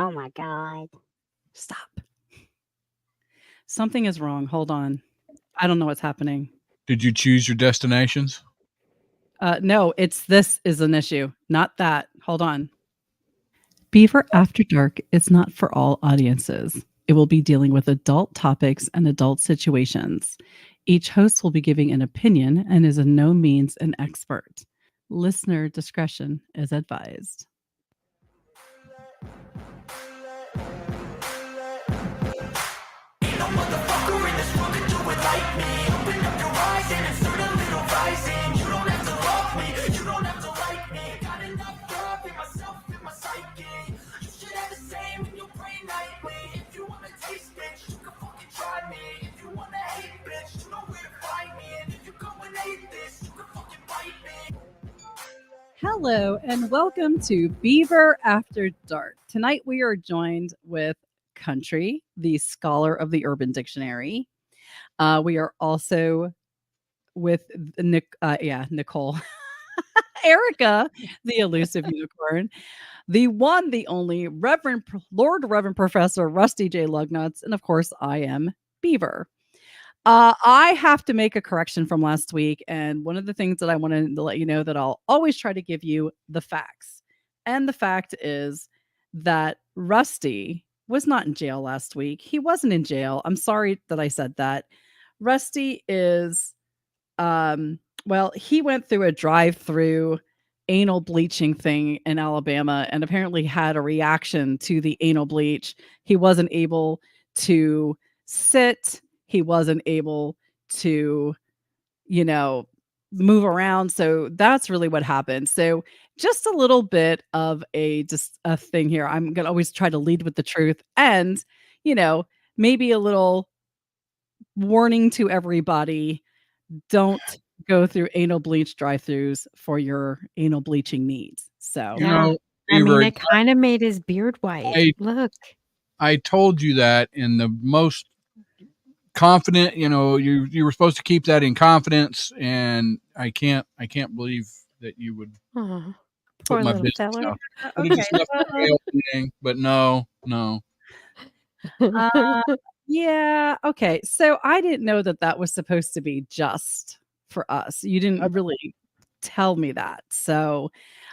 Oh my God. Stop. Something is wrong. Hold on. I don't know what's happening. Did you choose your destinations? No, this is an issue, not that. Hold on. Beaver After Dark is not for all audiences. It will be dealing with adult topics and adult situations. Each host will be giving an opinion and is in no means an expert. Listener discretion is advised. Hello and welcome to Beaver After Dark. Tonight we are joined with Country, the scholar of the Urban Dictionary. We are also with Nicole, Erica, the elusive unicorn, the one, the only Reverend Professor Rusty J. Lugnuts, and of course I am Beaver. I have to make a correction from last week, and one of the things that I wanted to let you know that I'll always try to give you the facts. And the fact is that Rusty was not in jail last week. He wasn't in jail. I'm sorry that I said that. Rusty is he went through a drive-through anal bleaching thing in Alabama and apparently had a reaction to the anal bleach. He wasn't able to sit. He wasn't able to, move around. So that's really what happened. So just a little bit of just a thing here. I'm going to always try to lead with the truth and, maybe a little warning to everybody. Don't go through anal bleach drive-throughs for your anal bleaching needs. So, It kind of made his beard white. Look. I told you that in the most confident, you were supposed to keep that in confidence, and I can't believe that you would put my business out. Okay. But no. Yeah. Okay. So I didn't know that was supposed to be just for us. You didn't really tell me that. So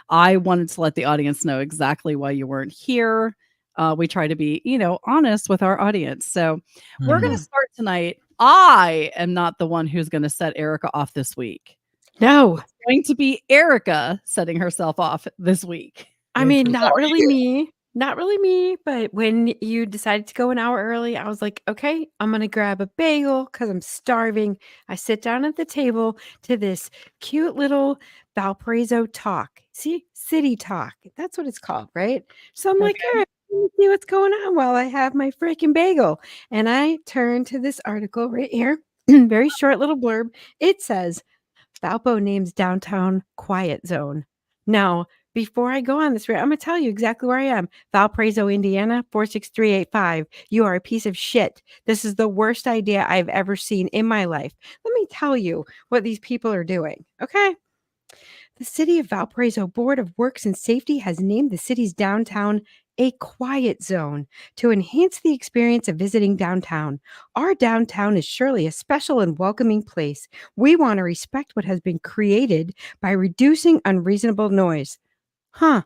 I wanted to let the audience know exactly why you weren't here. We try to be, honest with our audience. So we're going to start tonight. I am not the one who's going to set Erica off this week. No. It's going to be Erica setting herself off this week. I mean, not really me. Not really me, but when you decided to go an hour early, I was like, okay, I'm going to grab a bagel because I'm starving. I sit down at the table to this cute little Valparaiso talk. See, city talk. That's what it's called, right? So I'm like, all right, let me see what's going on while I have my freaking bagel. And I turn to this article right here, very short little blurb. It says, Valpo names downtown quiet zone. Now, before I go on this route, I'm going to tell you exactly where I am. Valparaiso, Indiana, 46385. You are a piece of shit. This is the worst idea I've ever seen in my life. Let me tell you what these people are doing, okay? The City of Valparaiso Board of Works and Safety has named the city's downtown a quiet zone to enhance the experience of visiting downtown. Our downtown is surely a special and welcoming place. We want to respect what has been created by reducing unreasonable noise. Huh.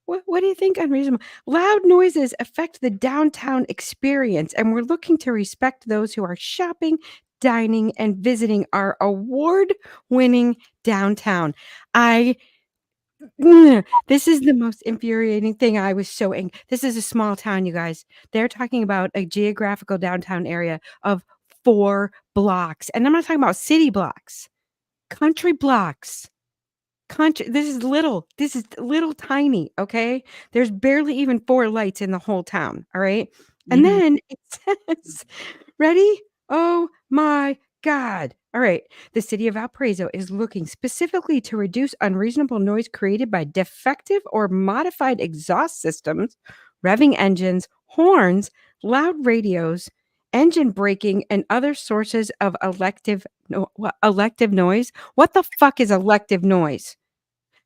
What do you think unreasonable? Loud noises affect the downtown experience, and we're looking to respect those who are shopping, dining, and visiting our award-winning downtown. This is the most infuriating thing. I was so angry. This is a small town, you guys. They're talking about a geographical downtown area of 4 blocks. And I'm not talking about city blocks, country blocks. This is little tiny, okay? There's barely even 4 lights in the whole town, all right? And then it says, ready? Oh my God. All right. The city of Valparaiso is looking specifically to reduce unreasonable noise created by defective or modified exhaust systems, revving engines, horns, loud radios, engine braking, and other sources of elective noise. What the fuck is elective noise?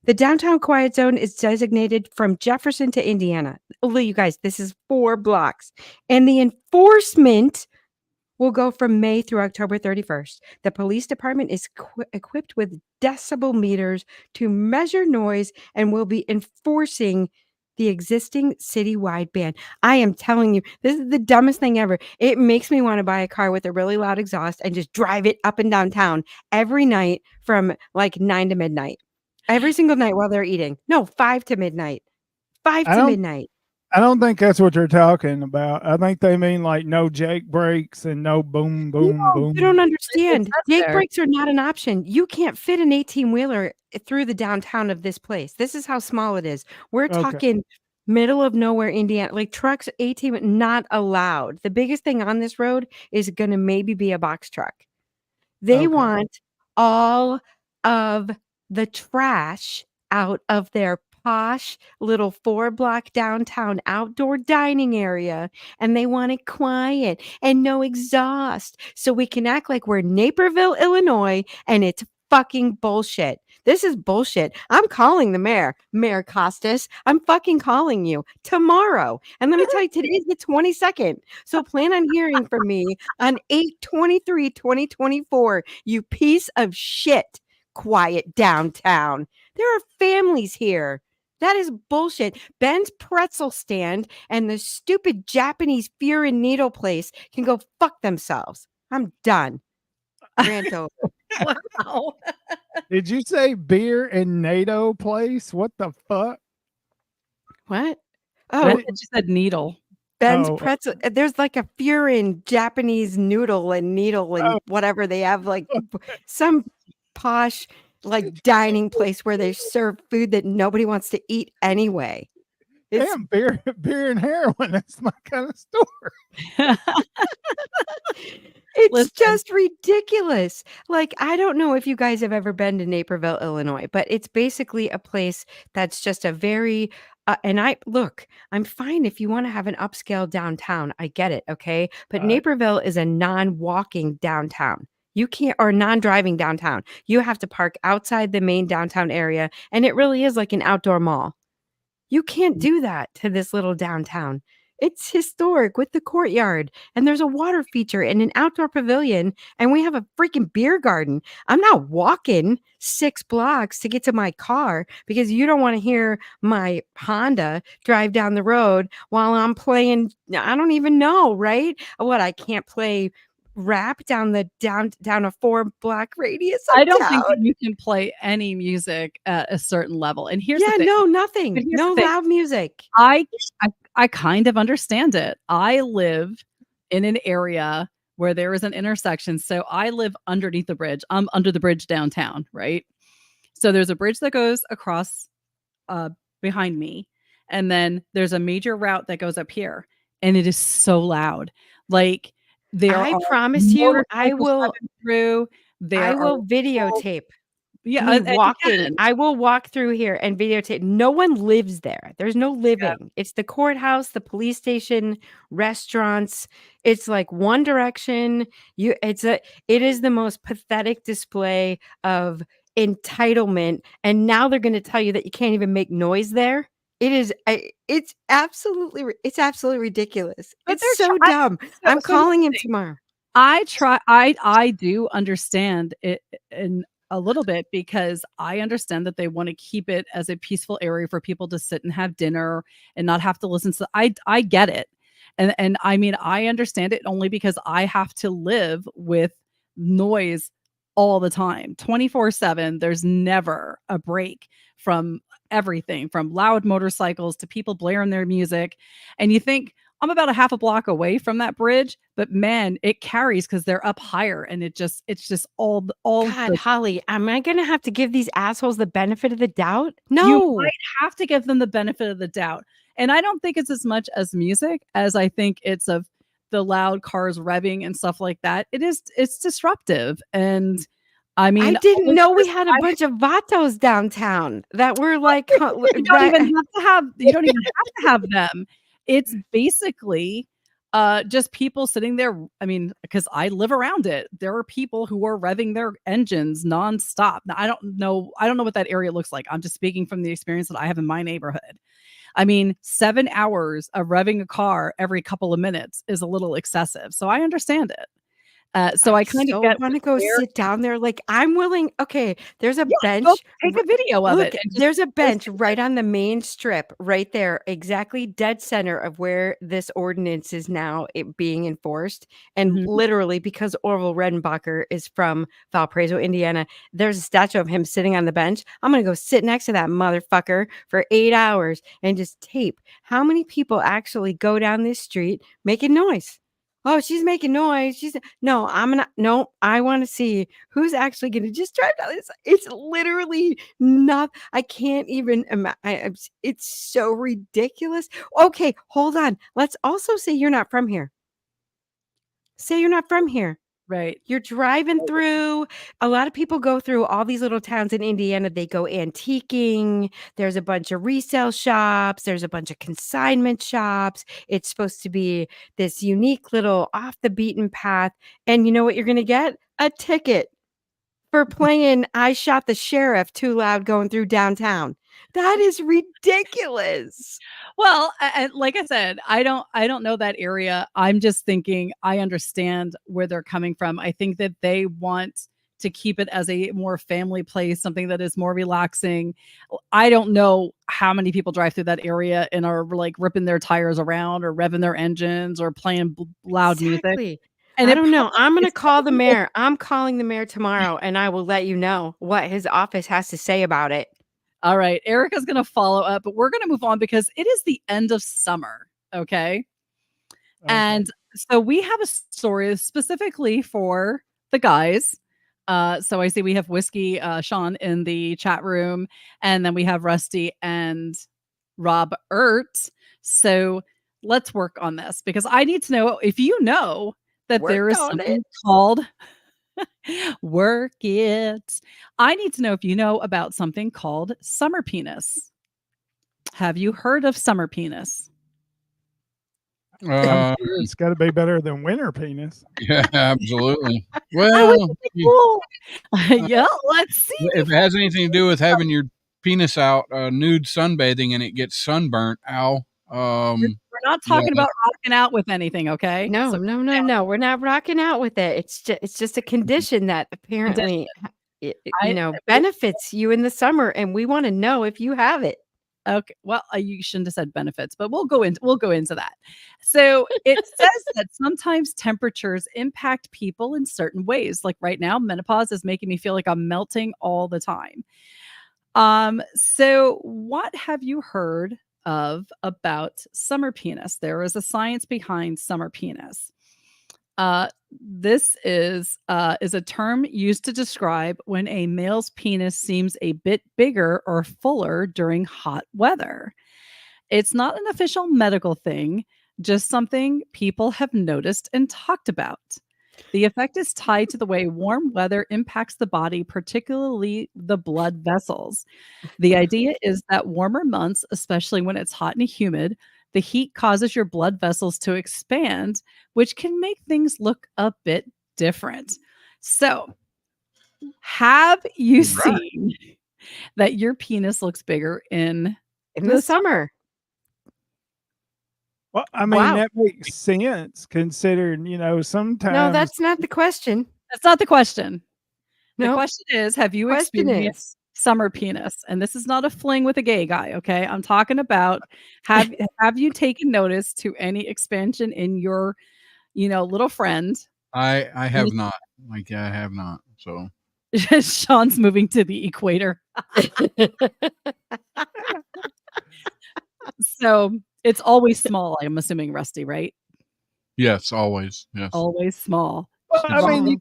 The downtown quiet zone is designated from Jefferson to Indiana. Look, you guys, this is 4 blocks. And the enforcement will go from May through October 31st. The police department is equipped with decibel meters to measure noise and will be enforcing the existing citywide ban. I am telling you, this is the dumbest thing ever. It makes me want to buy a car with a really loud exhaust and just drive it up and down town every night from like 9 to midnight. Every single night while they're eating. No, 5 to midnight. 5 I to don't midnight. I don't think that's what they're talking about. I think they mean like no Jake breaks and no boom, boom, No, boom. you don't It understand. says Jake there. breaks are not an option. You can't fit an 18-wheeler through the downtown of this place. This is how small it is. We're Okay. talking middle of nowhere, Indiana. Like trucks, 18 not allowed. The biggest thing on this road is gonna maybe be a box truck. They Okay. want all of the trash out of their posh little 4-block downtown outdoor dining area, and they want it quiet and no exhaust so we can act like we're Naperville, Illinois, and it's fucking bullshit. This is bullshit. I'm calling the mayor, Mayor Costas. I'm fucking calling you tomorrow. And let me tell you, today is the 22nd. So plan on hearing from me on 8/23/2024, you piece of shit. Quiet downtown. There are families here. That is bullshit. Ben's pretzel stand and the stupid Japanese fear and needle place can go fuck themselves. I'm done. Rant over. Wow. Did you say beer and NATO place? What the fuck? What? I Oh, thought you said needle. Ben's Oh. pretzel. There's like a Furin Japanese noodle and needle and Oh. whatever they have, like some posh like dining place where they serve food that nobody wants to eat anyway. It's Damn, beer and heroin. That's my kind of store. it's Listen. just ridiculous. Like, I don't know if you guys have ever been to Naperville, Illinois, but it's basically a place that's just a very and I'm fine if you want to have an upscale downtown. I get it, okay? But All right. Naperville is a non-walking downtown. You can't, or non-driving downtown. You have to park outside the main downtown area, and it really is like an outdoor mall. You can't do that to this little downtown. It's historic with the courtyard, and there's a water feature and an outdoor pavilion, and we have a freaking beer garden. I'm not walking 6 blocks to get to my car because you don't want to hear my Honda drive down the road while I'm playing. I don't even know, right? What, I can't play rap down a 4-block radius of I don't town? think that you can play any music at a certain level. And here's the Yeah, thing. no, But nothing. here's No the thing. loud music. I kind of understand it. I live in an area where there is an intersection. So I live underneath the bridge. I'm under the bridge downtown, right? So there's a bridge that goes across behind me. And then there's a major route that goes up here. And it is so loud. Like there I are promise you, I motorcycles will driving through. There I are will people- videotape yeah, me and you walking. can. I will walk through here and videotape. No one lives there. There's no living. It's the courthouse, the police station, restaurants. It's like one direction. It is the most pathetic display of entitlement. And now they're going to tell you that you can't even make noise there. It's absolutely ridiculous. But It's they're so trying- dumb. so I'm here's calling the him thing. tomorrow. I do understand it in a little bit because I understand that they want to keep it as a peaceful area for people to sit and have dinner and not have to listen to. I get it. And I mean, I understand it only because I have to live with noise all the time, 24/7. There's never a break from everything from loud motorcycles to people blaring their music. And you think, I'm about a half a block away from that bridge, but man, it carries because they're up higher, and it's just all God, the, Holly, am I gonna have to give these assholes the benefit of the doubt? you No. might have to give them the benefit of the doubt. And I don't think it's as much as music as I think it's of the loud cars revving and stuff like that. It's disruptive. And I mean, I didn't know we listeners, had a bunch of vatos downtown that were like, you don't even have to have them. It's basically just people sitting there. I mean, because I live around it, there are people who are revving their engines nonstop. Now, I don't know what that area looks like. I'm just speaking from the experience that I have in my neighborhood. I mean, 7 hours of revving a car every couple of minutes is a little excessive. So I understand it. So I I kind of so get wanna go where sit down there, like, I'm willing okay, there's a yeah, go bench take r a video of look, it and just there's a post bench right on the main strip, right there, exactly dead center of where this ordinance is now being enforced, and Mhm. literally, because Orville Redenbacher is from Valparaiso, Indiana, there's a statue of him sitting on the bench. I'm gonna go sit next to that motherfucker for 8 hours and just tape how many people actually go down this street making noise. "Oh, she's making noise, she's" No, I'm not no, I wanna see who's actually gonna just drive down this it's literally not I can't even it's so ridiculous. Okay, hold on. Let's also say you're not from here. Say you're not from here. Right. You're driving through a lot of people go through all these little towns in Indiana, they go antiquing, there's a bunch of resale shops, there's a bunch of consignment shops, it's supposed to be this unique little off the beaten path, and you know what you're gonna get? A ticket for playing "I Shot the Sheriff" too loud going through downtown. That is ridiculous. Well, like I said, I don't know that area. I'm just thinking I understand where they're coming from. I think that they want to keep it as a more family place, something that is more relaxing. I don't know how many people drive through that area and are like ripping their tires around or revving their engines or playing loud music. Exactly. And I it don't know. probably I'm gonna is call the probably mayor. I'm calling the mayor tomorrow, and I will let you know what his office has to say about it. all right. Erica's going to follow up, but we're going to move on because it is the end of summer. Okay. Okay. And so we have a story specifically for the guys. So I see we have Whiskey, Sean in the chat room, and then we have Rusty and Robert. So let's work on this because I need to know if you know that Work there is on it. something called work it. I need to know if you know about something called summer penis. Have you heard of summer penis? I'm Uh, sure it's got to be better than winter penis. yeah, absolutely. I would Well, think cool. Yeah, let's see. if it has anything to do with having your penis out, nude sunbathing, and it gets sunburnt, ow. We're not Yeah, talking about rocking out with anything, okay? No, So no, no, no. We're not rocking out with it. It's just a condition that condition. apparently, I but benefits you in the summer, and we wanna know if you have it. okay, well, you shouldn't have said benefits, but we'll go into that. So it says that sometimes temperatures impact people in certain ways. Like right now, menopause is making me feel like I'm melting all the time. So what have you heard of about summer penis? There is a science behind summer penis. This is a term used to describe when a male's penis seems a bit bigger or fuller during hot weather. It's not an official medical thing, just something people have noticed and talked about. The effect is tied to the way warm weather impacts the body, particularly the blood vessels. The idea is that warmer months, especially when it's hot and humid, the heat causes your blood vessels to expand, which can make things look a bit different. So, have you right. seen that your penis looks bigger in In the the summer? summer. Well, I mean, Wow. that makes sense considering, No, sometimes that's not the question. That's not the question. The No, question is, have you question is experienced summer penis? And this is not a fling with a gay guy, okay? I'm talking about have you taken notice to any expansion in your, little friend? I And have not. Like, I have not. So, Sean's moving to the equator. So it's always small, I'm assuming, Rusty, right? yes, always. Yes. Always small. well, I Yes. mean, Wrong.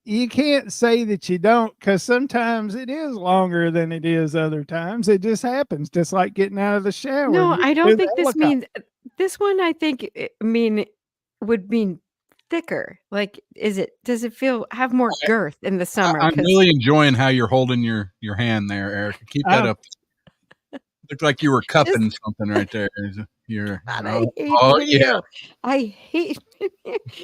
you can't say that you don't because sometimes it is longer than it is other times. It just happens, just like getting out of the shower and No, getting I to don't the think this helicopter. means this one I think would mean thicker. Like, does it have more girth in the summer? I'm Because really enjoying how you're holding your hand there, Erica. Keep that Oh, up. Looked like you were just cupping something right there. You're God, I hate oh video. I hate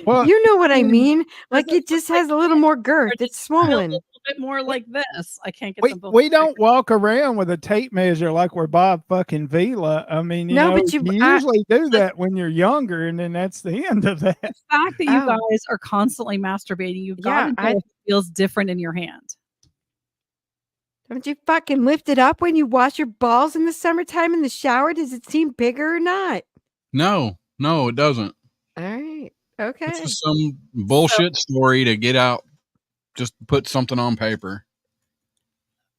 Well, you know what I mean, mean? does Like, it it look just like has a little it, more or girth. does It's it feel a swollen. little bit more like this? I can't get we them both. we don't walk around with a tape measure like we're Bob fucking Vila. I mean, No, but you usually do that when you're younger, and then that's the end of that. The fact that you Oh. guys are constantly masturbating, you've got to Yeah, know if it feels different in your hand. Don't you fucking lift it up when you wash your balls in the summertime in the shower? Does it seem bigger or not? no, it doesn't. All right. It's Okay. just some bullshit story to get out. Just put something on paper.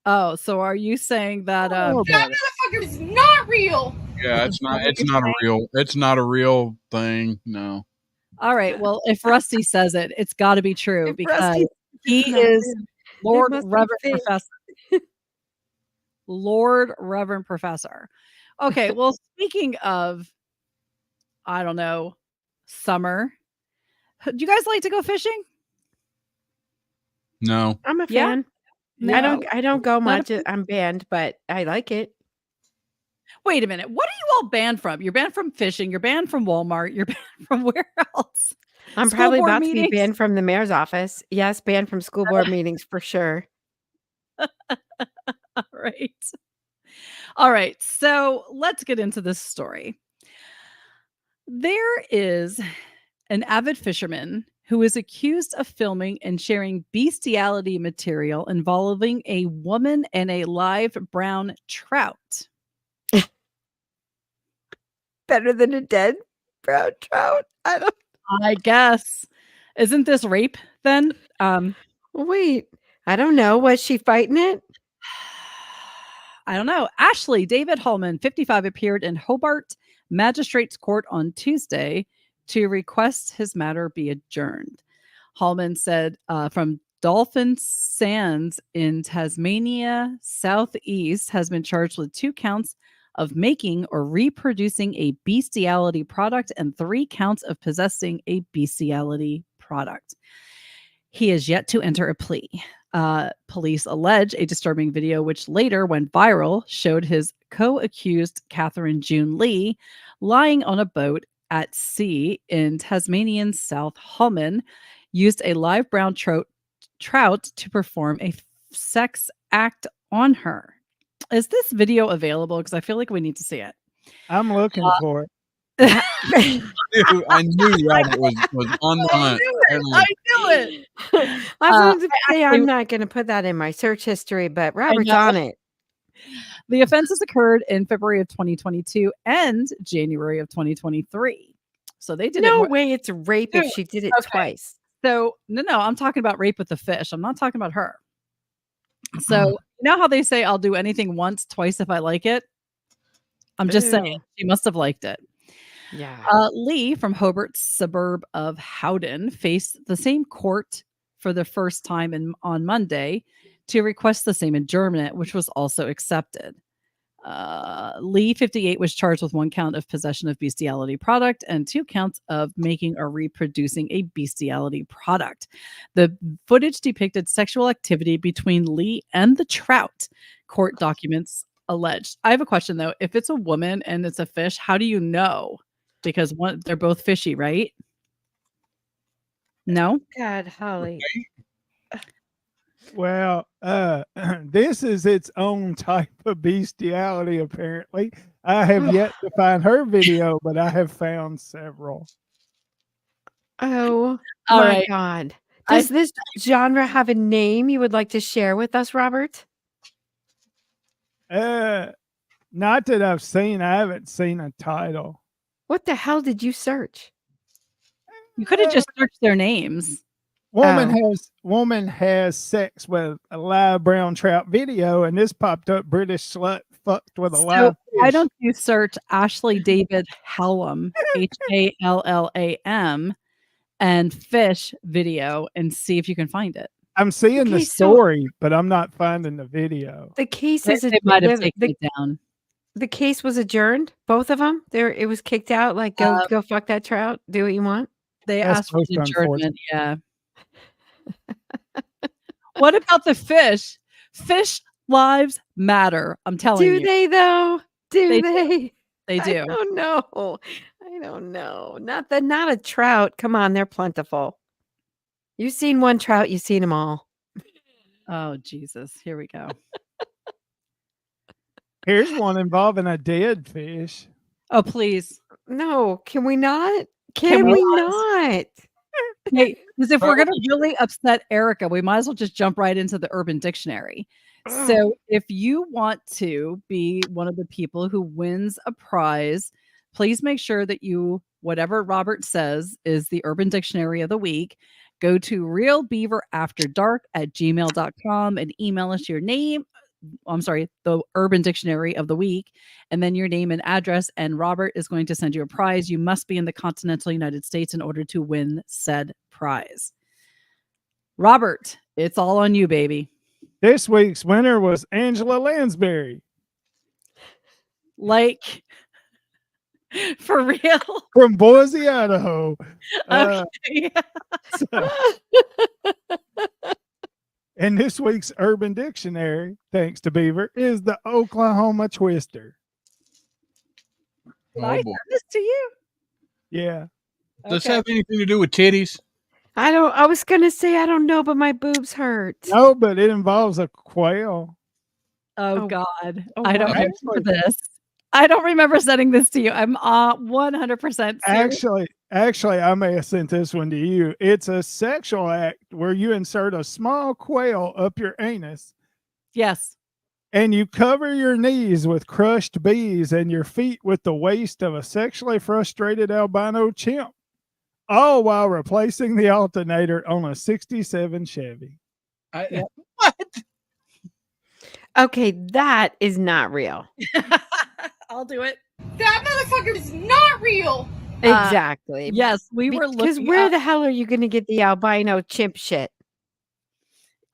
Oh, so are you saying that Oh, That motherfucker is not real. Yeah, it's not. It's not a real. It's not a real thing. No. all right, well, if Rusty says it, it's got to be true If because Rusty says he it's not is real, Lord must be Reverend fake. Professor. Lord Reverend Professor. Okay, well, speaking of, I don't know, summer, do you guys like to go fishing? No. I'm a Yeah? fan. No? I don't go Not a much. fan? I'm banned, but I like it. Wait a minute. What are you all banned from? You're banned from fishing. You're banned from Walmart. You're banned from where else? I'm School probably board about to be meetings? banned from the mayor's office. Yes, banned from school board meetings for sure. All right. All right. So let's get into this story. There is an avid fisherman who is accused of filming and sharing bestiality material involving a woman and a live brown trout. Better than a dead brown trout. I don't I guess. Isn't this rape then? wait. I don't know. Was she fighting it? I don't know. Ashley David Hallman, 55, appeared in Hobart Magistrates Court on Tuesday to request his matter be adjourned. Hallman said from Dolphin Sands in Tasmania Southeast has been charged with 2 counts of making or reproducing a bestiality product and 3 counts of possessing a bestiality product. He is yet to enter a plea. Police allege a disturbing video, which later went viral, showed his co-accused Catherine June Lee lying on a boat at sea in Tasmanian South Holman, used a live brown trout to perform a sex act on her. Is this video available? Because I feel like we need to see it. I'm looking for it. I knew Robert was on the hunt. I knew it. I was going to say actually- I'm not going to put that in my search history, but Robert's know. on it. The offenses occurred in February of 2022 and January of 2023. So they did it No more. way it's rape if Dude, she did it okay. twice. So no, I'm talking about rape with the fish. I'm not talking about her. So you know how they say I'll do anything once, twice if I like it? I'm just saying Ew. she must have liked it. Yeah. Lee from Hobart's suburb of Howden faced the same court for the first time on Monday to request the same adjournment, which was also accepted. Lee, 58, was charged with 1 count of possession of bestiality product and 2 counts of making or reproducing a bestiality product. The footage depicted sexual activity between Lee and the trout, court documents alleged. I have a question though. If it's a woman and it's a fish, how do you know? Because they're both fishy, right? No? God, Holly. Well, this is its own type of bestiality, apparently. I have yet to find her video, but I have found several. Oh, All my right. God. Does this genre have a name you would like to share with us, Robert? Not that I've seen. I haven't seen a title. What the hell did you search? You could have just searched their names. Woman has sex with a live brown trout video, and this popped up. British slut fucked with a live fish. Why don't you search Ashley David Hallam, Hallam, and fish video and see if you can find it. I'm seeing the Okay, story, but I'm not finding the video. The case They, is they might have taken it down. the case was adjourned. Both of them. It was kicked out. Like go fuck that trout. Do what you want. They That's asked for most an adjournment. unfortunate. Yeah. What about the fish? Fish lives matter. I'm telling Do you. they though? Do They they? They do. I don't know. I don't know. Not a trout. Come on, they're plentiful. You've seen one trout, you've seen them all. Oh, Jesus. Here we go. Here's one involving a dead fish. Oh, please. No, can we not? Can Can we we not? not? Hey, because if we're going to really upset Erica, we might as well just jump right into the Urban Dictionary. So if you want to be one of the people who wins a prize, please make sure that whatever Robert says is the Urban Dictionary of the week. Go to realbeaverafterdark@gmail.com and email us your name. I'm sorry, the Urban Dictionary of the week, and then your name and address. And Robert is going to send you a prize. You must be in the continental United States in order to win said prize. Robert, it's all on you, baby. This week's winner was Angela Lansbury Like, for real? from Boise, Idaho. Okay. So- and this week's Urban Dictionary, thanks to Beaver, is the Oklahoma Twister. Did Oh, I send boy. this to you? Yeah. Does this Okay. have anything to do with titties? I was gonna say I don't know, but my boobs hurt. No, but it involves a quail. Oh, Oh. God. Oh, I don't wow. remember this. I don't remember sending this to you. I'm 100% serious. Actually, I may have sent this one to you. It's a sexual act where you insert a small quail up your anus Yes. and you cover your knees with crushed bees and your feet with the waist of a sexually frustrated albino chimp, all while replacing the alternator on a 67 Chevy. Yep. What? Okay, that is not real. I'll do it. That motherfucker is not real. Exactly. Yes, we were Because looking where up. the hell are you gonna get the albino chimp shit?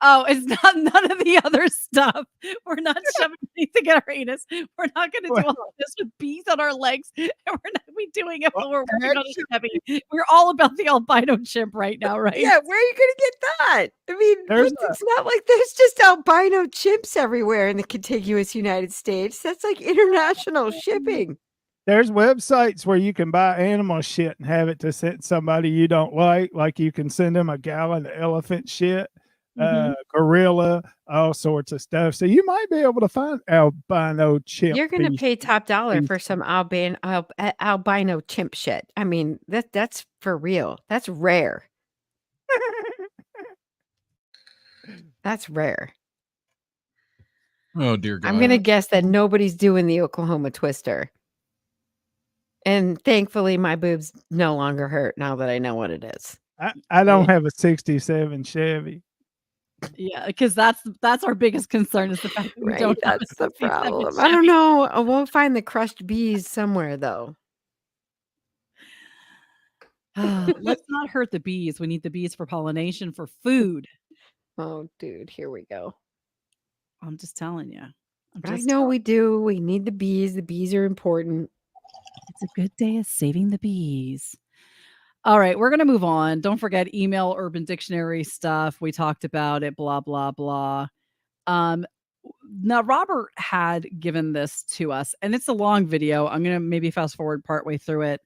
Oh, it's not none of the other stuff. We're not shoving anything in our anus. We're not going to do all of this with bees on our legs, and we're not be doing it while we're working on a Chevy. We're all about the albino chimp right now, right? Yeah, where are you gonna get that? I mean, There's it's not like there's just albino chimps everywhere in the contiguous United States. That's like international shipping. There's websites where you can buy animal shit and have it to send somebody you don't like. Like you can send them a gallon of elephant shit, gorilla, all sorts of stuff. So you might be able to find albino chimp. You're gonna piece. pay top dollar for some albino chimp shit. I mean, that's for real. That's rare. That's rare. Oh, dear God. I'm gonna guess that nobody's doing the Oklahoma Twister. And thankfully, my boobs no longer hurt now that I know what it is. I don't have a 67 Chevy. Yeah, because that's our biggest concern is the fact that we Right, don't have that's a the 67 problem. I don't Chevy. know. I won't find the crushed bees somewhere though. Let's not hurt the bees. We need the bees for pollination, for food. Oh, dude, here we go. I'm just telling you. I know we do. We need the bees. The bees are important. It's a good day of saving the bees. All right, we're going to move on. Don't forget email Urban Dictionary stuff. We talked about it, blah, blah, blah. Now, Robert had given this to us, and it's a long video. I'm going to maybe fast forward partway through it,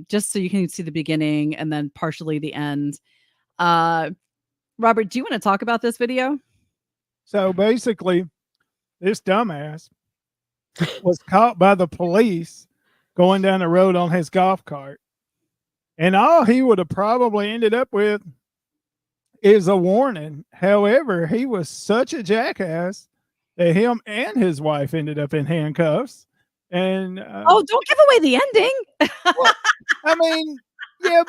just so you can see the beginning and then partially the end. Robert, do you want to talk about this video? So basically, this dumbass was caught by the police going down the road on his golf cart. And all he would have probably ended up with is a warning. However, he was such a jackass that him and his wife ended up in handcuffs. And don't give away the ending. well, I mean, yeah,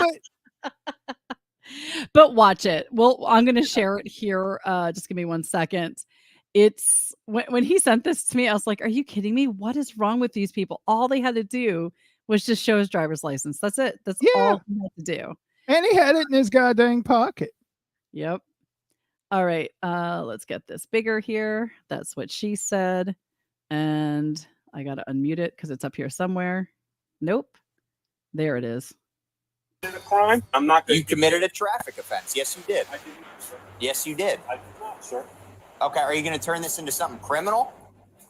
but watch it. Well, I'm going to share it here. Just give me 1 second. It's when he sent this to me, I was like, are you kidding me? What is wrong with these people? All they had to do was just show his driver's license. That's it. That's all he had to do. And he had it in his goddamn pocket. Yep. All right. Let's get this bigger here. That's what she said. And I got to unmute it because it's up here somewhere. Nope. There it is. A crime? I'm not going You committed a traffic offense. Yes, you did. I did not, sir. Yes, you did. I did not, sir. Okay, are you going to turn this into something criminal?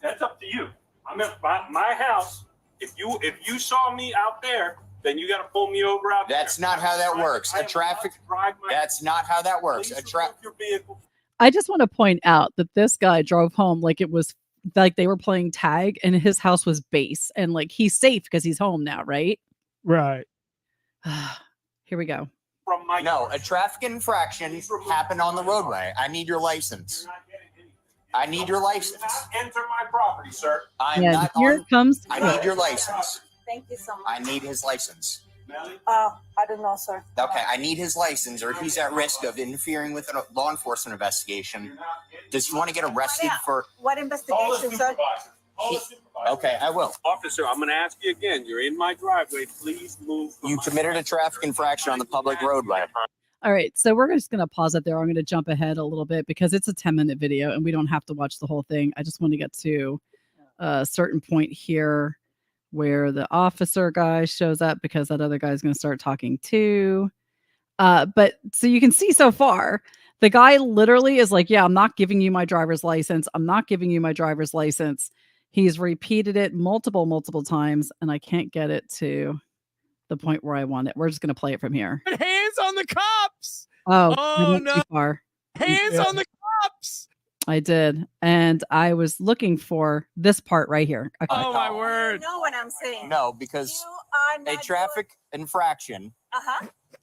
That's up to you. I'm at my house. If you saw me out there, then you got to pull me over out there. That's not how that works. That's not how that works. Your vehicle. I just want to point out that this guy drove home like it was like they were playing tag and his house was base and like he's safe because he's home now, right? Right. Here we go. No, a traffic infraction happened on the roadway. I need your license. I need your license. Enter my property, sir. I'm And not here on. comes. I need your license. Thank you so much. I need his license. I don't know, sir. Okay, I need his license, or he's at risk of interfering with a law enforcement investigation. Does he want to get arrested for? What investigation, sir? Okay, I will. Officer, I'm going to ask you again. You're in my driveway. Please move. You committed a traffic infraction on the public roadway. All right, so we're just going to pause it there. I'm going to jump ahead a little bit because it's a 10-minute video and we don't have to watch the whole thing. I just want to get to a certain point here where the officer guy shows up because that other guy is going to start talking too. But so you can see so far, the guy literally is like, yeah, I'm not giving you my driver's license. I'm not giving you my driver's license. He's repeated it multiple times and I can't get it to the point where I want it. We're just going to play it from here. Hands on the cops. Oh, Oh, went no. too far. Hands on the cops. I did. And I was looking for this part right here. Okay. Oh, my You word. know what I'm saying? No, because You are a not traffic infraction,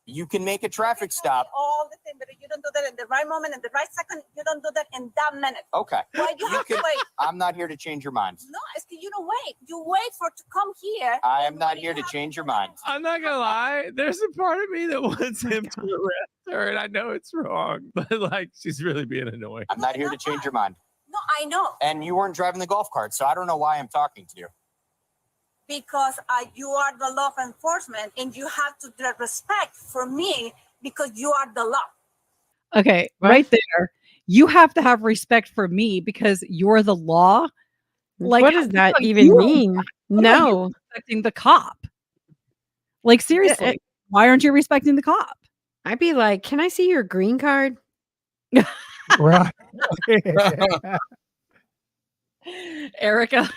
you can make a traffic stop. all the time, but you don't do that in the right moment, in the right second. You don't do that in that minute. Okay. Why you have to wait? I'm not here to change your mind. No, it's you don't wait. You wait for it to come here. I am and not when here you to have change your mind. I'm not gonna lie. There's a part of me that wants him to arrest her, and I know it's wrong, but like she's really being annoying. I'm not here to change your mind. No, I know. And you weren't driving the golf cart, so I don't know why I'm talking to you. Because you are the law enforcement and you have to get respect for me because you are the law. Okay. Right there. You have to have respect for me because you're the law. Like, what does that like, even you- mean? what about you No. respecting the cop. Like, seriously, why aren't you respecting the cop? I'd be like, can I see your green card? Right. Erica.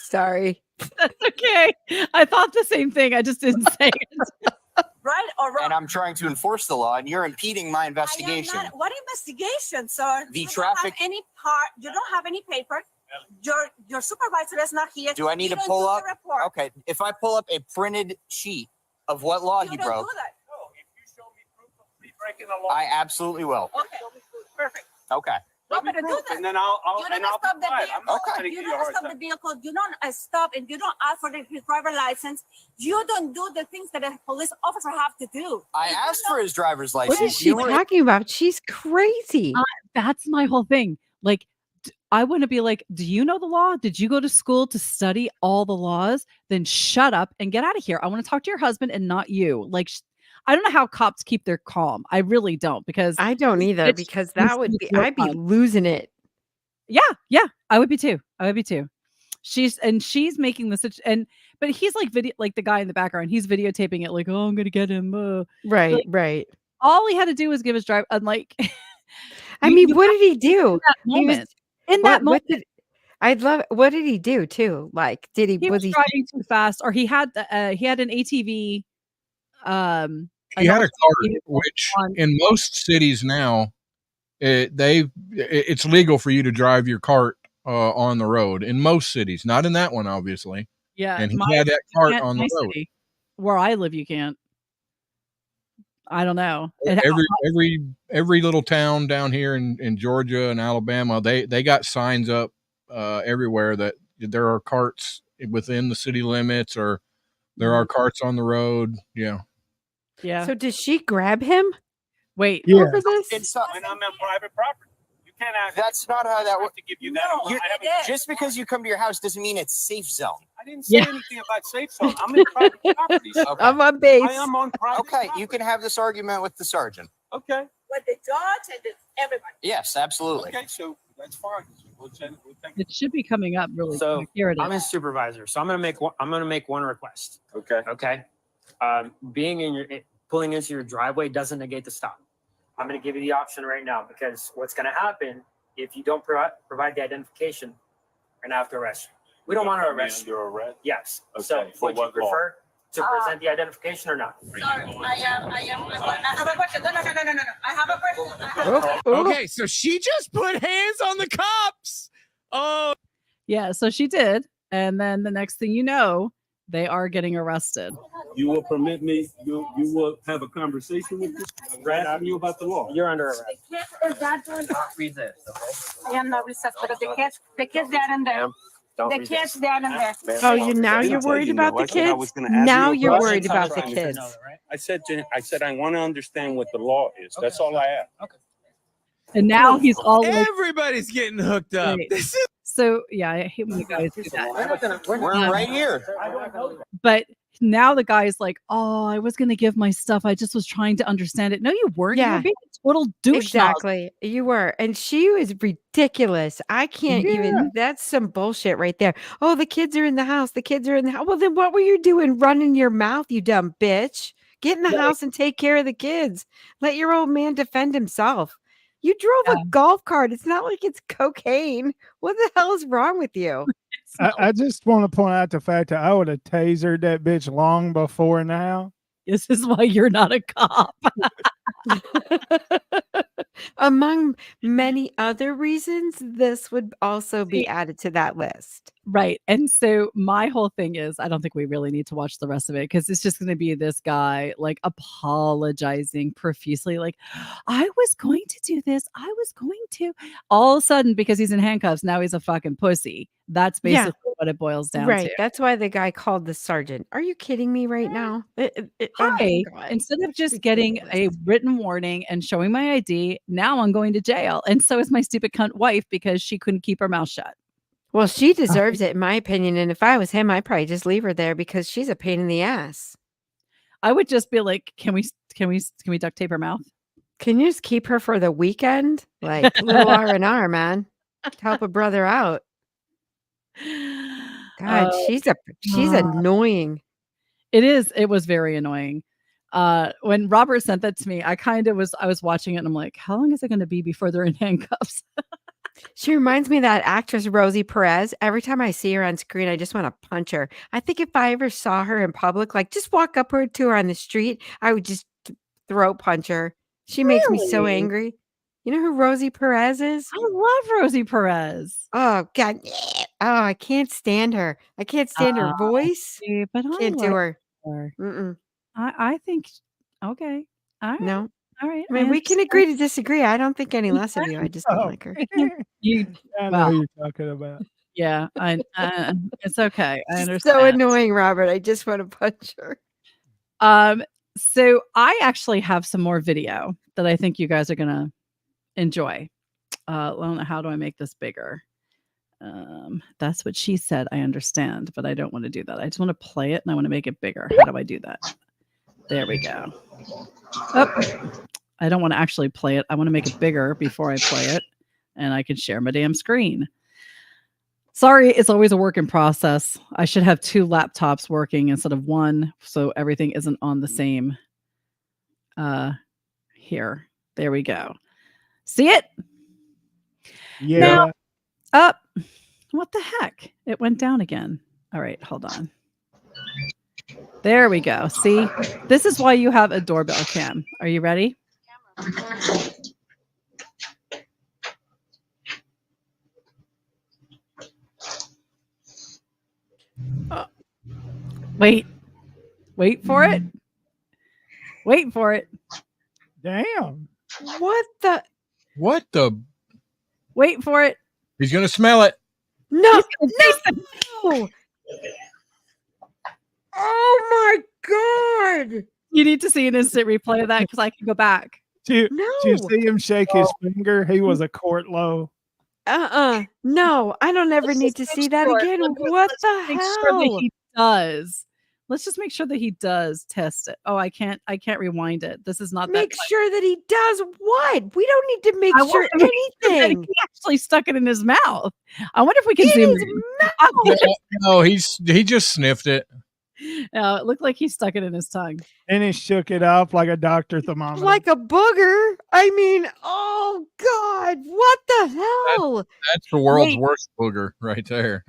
Sorry. That's okay. I thought the same thing. I just didn't say it. Right or wrong? And I'm trying to enforce the law, and you're impeding my investigation. What investigation, sir? The You traffic- Don't have any part. You don't have any paper. Your supervisor is not here. Do I need You to don't pull do the up? report. Okay, if I pull up a printed sheet of what law You he don't broke, do that. No, if you show me proof of me breaking the law, I absolutely will. Okay, perfect. Okay. No, let me but do proof, that. and then I'll You don't I'll stop the comply. vehicle. I'm not trying to You give you a don't hard stop the time. vehicle. You don't stop and you don't ask for the driver license. You don't do the things that a police officer have to do. I You asked know- for his driver's What license. is she You were- talking about? She's crazy. That's my whole thing. Like, I want to be like, do you know the law? Did you go to school to study all the laws? Then shut up and get out of here. I want to talk to your husband and not you. Like, I don't know how cops keep their calm. I really don't because I don't either it's because just that would be your I'd be fun. losing it. Yeah, I would be too. She's making this but he's like like the guy in the background. He's videotaping it like, oh, I'm gonna get him. Right, Like, right. all he had to do was give his drive. Unlike, I mean, what did he do? in that He was- moment? In that moment, I'd love what did he do too? Like, he was was he driving too fast, or he had an ATV. He had a another cart, vehicle which on- in most cities now, it's legal for you to drive your cart on the road in most cities. Not in that one, obviously. Yeah, And he had that cart can't on in the my road. city. Where I live, you can't. I don't know. Every little town down here in Georgia and Alabama, they got signs up everywhere that there are carts within the city limits or there are carts on the road. Yeah. Yeah. So did she grab him Wait. Yeah. over this? It's When I'm on private property, you can't ask. That's not how that I have works. to give you that. No, I haven't- it is. Just because you come to your house doesn't mean it's safe zone. I didn't say Yeah. anything about safe zone. I'm in private property. So Okay. I'm on base. I am on private. Okay, property. you can have this argument with the sergeant. Okay. With the judge and everybody. Yes, absolutely. Okay. So that's fine. We'll take It should be coming up really So, quick. Here it I'm is. his supervisor, so I'm gonna make one request. Okay. Okay, pulling into your driveway doesn't negate the stop. I'm gonna give you the option right now because what's gonna happen if you don't provide the identification, we're gonna have to arrest We don't want to Put me arrest under arrest? Yes. Okay, So for would you what law? prefer to present the identification or not? Sorry, I have a question. No. I have a question. Okay, so she just put hands on the cops. Oh, Yeah, so she did. And then the next thing you know, they are getting arrested. You will permit me, you will have a conversation with me? I'm asking you about the law. You're under arrest. The kids is that doing? Not resist, okay? I am not recessed, but the kids there and there. Don't The resist. kids there and there. Oh, you're worried about the kids? Now you're worried about the kids. I said I want to understand what the law is. That's all I ask. And now he's all like, everybody's getting hooked up. Right. This is so yeah, I hate when you guys do that. We're right here. But now the guy's like, oh, I was gonna give my stuff. I just was trying to understand it. No, you weren't. You Yeah. were being a total douche. Exactly. You were. And she was ridiculous. I can't even, that's some bullshit right there. Oh, the kids are in the house. The kids are in the house. Well, then what were you doing running your mouth, you dumb bitch? Get in the house and take care of the kids. Let your old man defend himself. You drove a golf cart. It's not like it's cocaine. What the hell is wrong with you? I just want to point out the fact that I would have tasered that bitch long before now. This is why you're not a cop. Among many other reasons, this would also be added to that list. Right. And so my whole thing is, I don't think we really need to watch the rest of it because it's just going to be this guy like apologizing profusely, like, I was going to do this. I was going to. All of a sudden, because he's in handcuffs, now he's a fucking pussy. That's basically what it boils down Right. to. That's why the guy called the sergeant. Are you kidding me right now? Oh my Hi. God. Instead of just getting a written warning and showing my ID, now I'm going to jail. And so is my stupid cunt wife because she couldn't keep her mouth shut. Well, she deserves it, in my opinion. And if I was him, I'd probably just leave her there because she's a pain in the ass. I would just be like, can we duct tape her mouth? Can you just keep her for the weekend? Like little R&R, man. To help a brother out. God, she's annoying. It was very annoying. When Robert sent that to me, I was watching it and I'm like, how long is it going to be before they're in handcuffs? She reminds me of that actress Rosie Perez. Every time I see her on screen, I just want to punch her. I think if I ever saw her in public, like just walk up to her on the street, I would just throat punch her. She makes me so angry. You know who Rosie Perez is? I love Rosie Perez. Oh God. Oh, I can't stand her. I can't stand her voice. But Can't do her. Mm-mm. I think okay. All right. No. All right. I mean, we can agree to disagree. I don't think any less of you. I just don't like her. You, I know who you're talking about. yeah, it's okay. I understand. So annoying, Robert. I just want to punch her. So I actually have some more video that I think you guys are gonna enjoy. How do I make this bigger? That's what she said. I understand, but I don't want to do that. I just want to play it and I want to make it bigger. How do I do that? There we go. Oh, I don't want to actually play it. I want to make it bigger before I play it, and I can share my damn screen. Sorry, it's always a work in process. I should have 2 laptops working instead of 1, so everything isn't on the same. Here, there we go. See it? Yeah. Now, up. What the heck? It went down again. All right, hold on. There we go. See, this is why you have a doorbell cam. Are you ready? Wait for it. Wait for it. Damn. What the? Wait for it. He's gonna smell it. No. No. Oh my God. You need to see an instant replay of that because I can go back. Did you see him shake his finger? He was a court low. No, I don't ever need to see that again. What the Make hell? sure that he does. Let's just make sure that he does test it. Oh, I can't rewind it. This is not Make that. sure that he does what? We don't need to make I sure wonder if anything. he actually stuck it in his mouth. I wonder if we can In zoom his in. mouth. No, he just sniffed it. It looked like he stuck it in his tongue. And he shook it off like a doctor thermometer. Like a booger. I mean, oh God, what the hell? hell. That's the world's Wait. worst booger right there.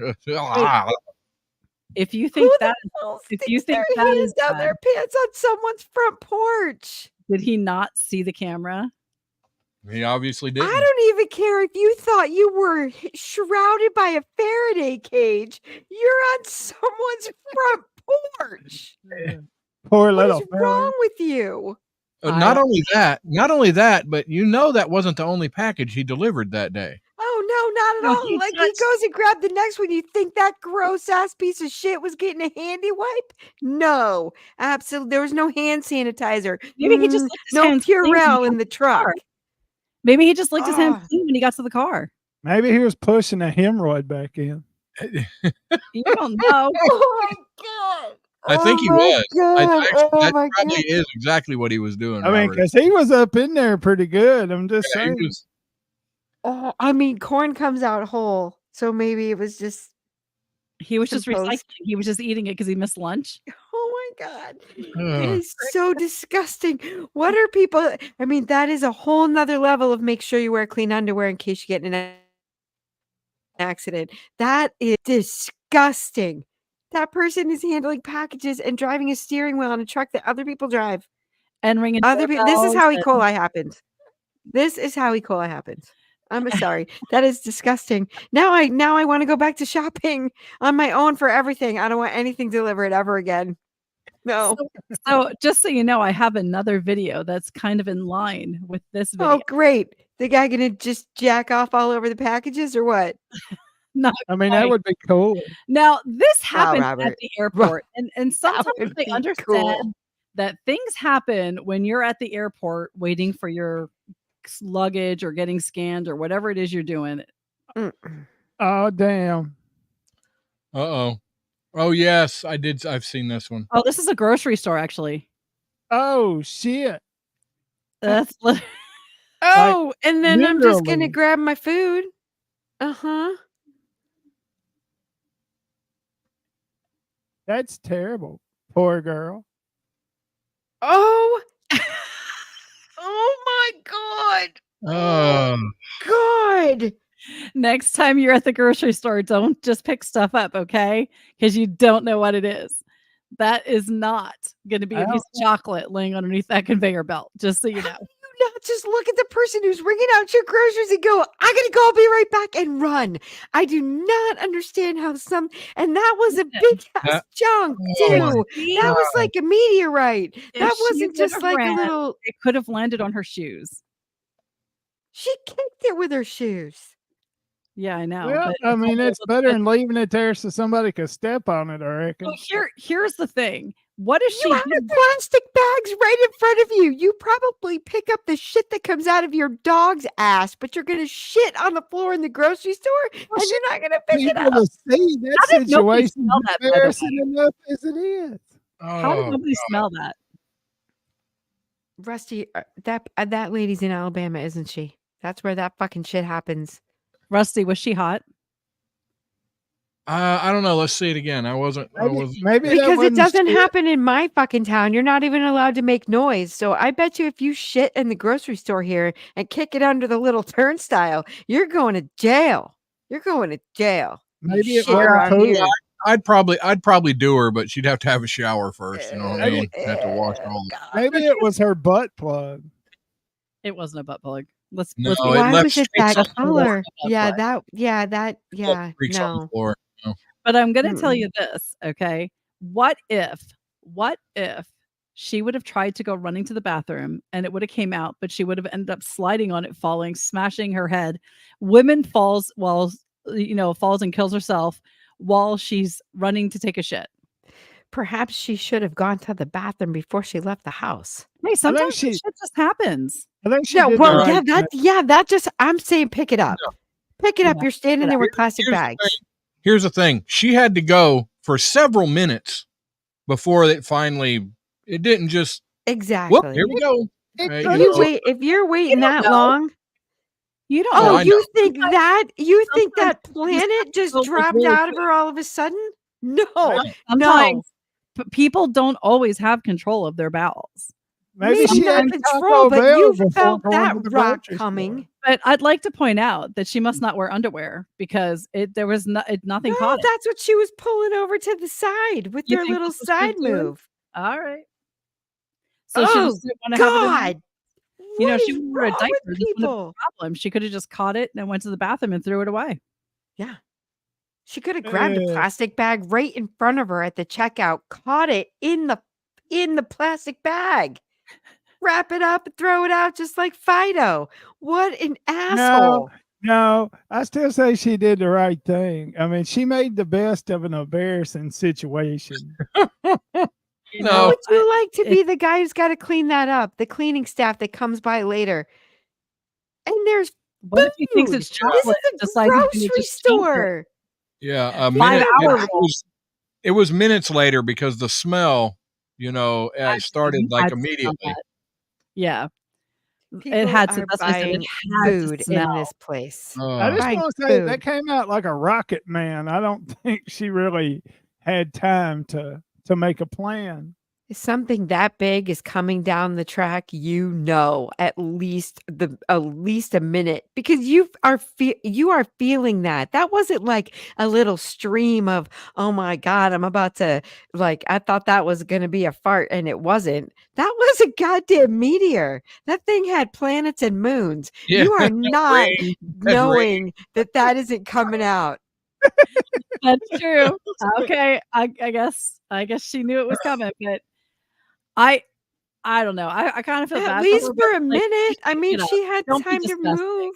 If you think Who that, the hell if sticks you think their that hand is down bad, their pants on someone's front porch? did he not see the camera? He obviously I didn't. don't even care if you thought you were shrouded by a Faraday cage. You're on someone's front porch. Poor What little is fella. wrong with you? Not only that, but you know that wasn't the only package he delivered that day. Oh no, not No, at all. he Like he touched- goes and grabbed the next one. You think that gross ass piece of shit was getting a handy wipe? No, absolutely. There was no hand sanitizer. Maybe he just licked his no hands clean when he Purell got in to the the truck. car. Maybe he just licked his hands Ah. clean when he got to the car. Maybe he was pushing a hemorrhoid back in. You don't know. Oh my god. I think he Oh my was. God. Oh That my probably God. is exactly what he was doing. I mean, Robert. because he was up in there pretty good. I'm just Yeah, he saying. was- Oh, I mean, corn comes out whole, so maybe it was just. He was just Composed. recycling. He was just eating it because he missed lunch. Oh my god, that Ugh. is so disgusting. What are people? I mean, that is a whole nother level of make sure you wear clean underwear in case you get in an accident. That is disgusting. That person is handling packages and driving a steering wheel on a truck that other people drive. And ringing Other people. This is doorbells how E. and- coli happens. This is how E. coli happens. I'm sorry. That is disgusting. Now I want to go back to shopping on my own for everything. I don't want anything delivered ever again. No. So just so you know, I have another video that's kind of in line with this video. Oh, great. The guy gonna just jack off all over the packages or what? Not I mean, quite. that would be cool. Now, this happened at Robert. the airport, and sometimes would they be understand cool. that things happen when you're at the airport waiting for your luggage or getting scanned or whatever it is you're doing. Oh, damn. Uh-oh. Oh, yes, I did. I've seen this one. Oh, this is a grocery store, actually. Oh, shit. That's Oh, and then I'm just gonna literally. grab my food. Uh-huh. That's terrible. Poor girl. Oh. Oh my god. Oh, God. next time you're at the grocery store, don't just pick stuff up, okay? Because you don't know what it is. That is not going to be a piece of chocolate laying underneath that conveyor belt, just so you know. You not just look at the person who's ringing out your groceries and go, I gotta go, I'll be right back, and run. I do not understand how and that was a big ass chunk oh my too. That was like a meteorite. If That she wasn't would just have like a ran, little. It could have landed on her shoes. She kicked it with her shoes. Yeah, I know. Well, but I mean, all it's those- better than leaving it there so somebody could step on it, I reckon. Well, here's the thing. What if she You have did- plastic bags right in front of you. You probably pick up the shit that comes out of your dog's ass, but you're gonna shit on the floor in the grocery store, and you're not gonna pick it People up. to see that How did nobody situation smell that, by the way? embarrassing enough as it is. How did Oh, nobody smell that? Rusty, that lady's in Alabama, isn't she? That's where that fucking shit happens. Rusty, was she hot? I don't know. Let's see it again. I wasn't. Maybe that Because it wasn't doesn't shit. happen in my fucking town. You're not even allowed to make noise. So I bet you if you shit in the grocery store here and kick it under the little turnstile, you're going to jail. You're going to jail. You Maybe it shit wasn't around poop. here. I'd probably do her, but she'd have to have a shower first. You know what I mean? Have to wash all. Maybe it was her butt plug. It wasn't a butt plug. Let's No, let's be it Why left was it streaks that on the floor. color? Yeah, Left Streaks on the no. floor. But I'm going to tell you this, okay? What if she would have tried to go running to the bathroom and it would have came out, but she would have ended up sliding on it, falling, smashing her head. Women falls and kills herself while she's running to take a shit. Perhaps she should have gone to the bathroom before she left the house. Hey, sometimes she- shit just happens. I think she No, did well, the right that just I'm saying pick it up. Pick it up. Yeah, You're standing there with plastic Here's the bags. thing. Here's the thing. She had to go for several minutes before it didn't just, Exactly. whoop, here we go. If you're waiting don't that know. long, You don't Oh, know. I you know. think that planet just go dropped really out of her all of a sudden? No, no. Sometimes people don't always have control of their bowels. Maybe she had nothing's Taco wrong, but Bell you before felt going that to the rock grocery coming. But I'd like to point out that she must not wear underwear because there was nothing No, caught it. that's what she was pulling over to the side with You their think little that's what she was side doing? move. All right. So she Oh just didn't wanna have it in there? God! You know, What she is wouldn't wear a wrong diaper, with this wouldn't have been people? a problem. She coulda just caught it and went to the bathroom and threw it away. Yeah. She could have grabbed a Uh, plastic bag right in front of her at the checkout, caught it in the plastic bag, wrap it up, and throw it out just like Fido. What an no, asshole. no, I still say she did the right thing. I mean, she made the best of an embarrassing situation. You How No. know, would you like to it be the guy who's gotta clean that up, the cleaning staff that comes by later? And there's what if he thinks food. it's This chocolate is and a decides he's gonna grocery just change it? store. Yeah, a He's 5 minute. gonna hour It rule. was minutes later because the smell, Actually, started you like had to smell immediately. that. Yeah. It People had to are that's what I said, it buying had to food in smell. this place. I Oh, just Buying want to say that food. came out like a rocket, man. I don't think she really had time to make a plan. If something that big is coming down the track, at least a minute because you are feeling that. That wasn't like a little stream of, "Oh my god, I'm about to," like, I thought that was gonna be a fart and it wasn't. That was a goddamn meteor. That thing had planets and moons. yeah, You are that not ring, that ring. knowing that that isn't coming out. That's true. Okay, I guess she knew it was coming, but I I don't know. I kinda feel At bad for least her, but for a like, minute. just I pick mean, it up. she had Don't be time to disgusting. move.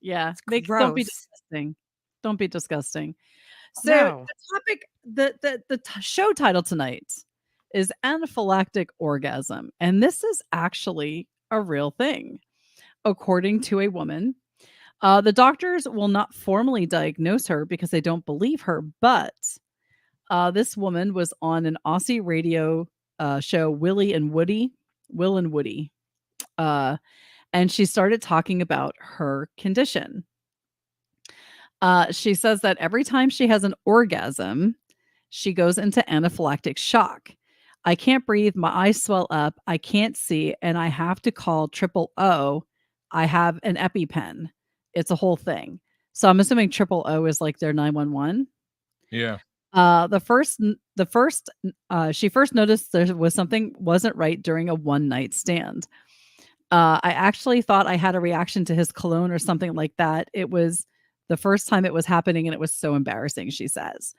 Yeah, It's don't be gross. disgusting. Don't be disgusting. So No. the topic, the show title tonight is anaphylactic orgasm, and this is actually a real thing, according to a woman. The doctors will not formally diagnose her because they don't believe her, but this woman was on an Aussie radio show, Will and Woody, uh, and she started talking about her condition. She says that every time she has an orgasm, she goes into anaphylactic shock. I can't breathe. My eyes swell up. I can't see. And I have to call triple O. I have an EpiPen. It's a whole thing. So I'm assuming triple O is like their 911. Yeah. She first noticed there was something wasn't right during a one night stand. I actually thought I had a reaction to his cologne or something like that. It was the first time it was happening and it was so embarrassing, she says.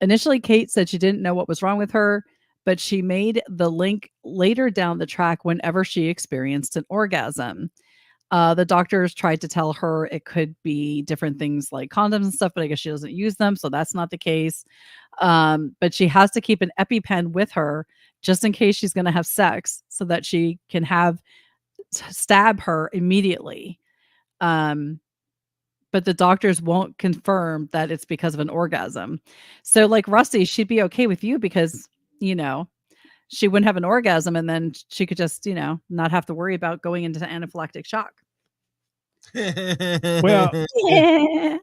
Initially, Kate said she didn't know what was wrong with her, but she made the link later down the track whenever she experienced an orgasm. The doctors tried to tell her it could be different things like condoms and stuff, but I guess she doesn't use them, so that's not the case. But she has to keep an EpiPen with her just in case she's going to have sex so that she can stab her immediately. But the doctors won't confirm that it's because of an orgasm. So, like Rusty, she'd be okay with you because, you know, she wouldn't have an orgasm and then she could just, not have to worry about going into anaphylactic shock. Well, Yeah.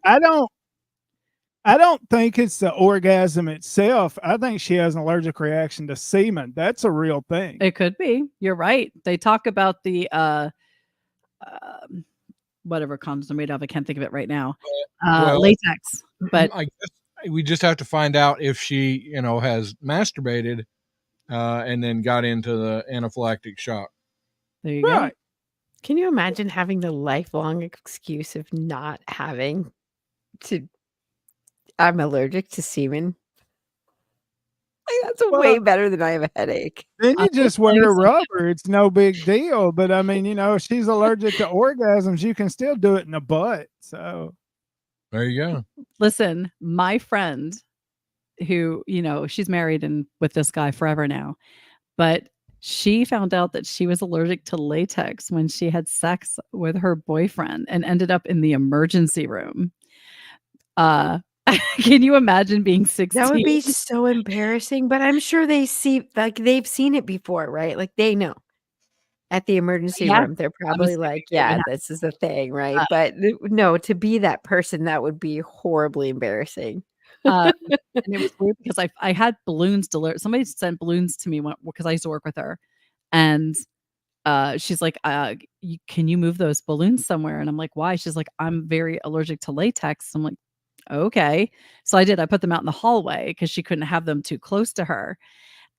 I don't think it's the orgasm itself. I think she has an allergic reaction to semen. That's a real thing. It could be. You're right. They talk about the whatever condoms are made of. I can't think of it right now. Well, Latex. But I guess we just have to find out if she, has masturbated and then got into the anaphylactic shock. there you go. Right. Can you imagine having the lifelong excuse of not having to I'm allergic to semen? Like, that's Well, way better than I have a headache. Then I'll you just tell you wear something. rubber. It's no big deal. But I mean, if she's allergic to orgasms, you can still do it in the butt. So There you go. Listen, my friend who, she's married and with this guy forever now, but she found out that she was allergic to latex when she had sex with her boyfriend and ended up in the emergency room. Can you imagine being 16? That would be so embarrassing, but I'm sure they've seen it before, right? Like they know. At the emergency Yeah, room, they're I'm probably assuming like, they would "Yeah, have, this is the thing," right? uh, But no, to be that person, that would be horribly embarrassing. um, and it was weird because I had balloons delivered. Somebody sent balloons to me because I used to work with her, and she's like, can you move those balloons somewhere? And I'm like, why? She's like, I'm very allergic to latex. I'm like, okay. So I did. I put them out in the hallway because she couldn't have them too close to her.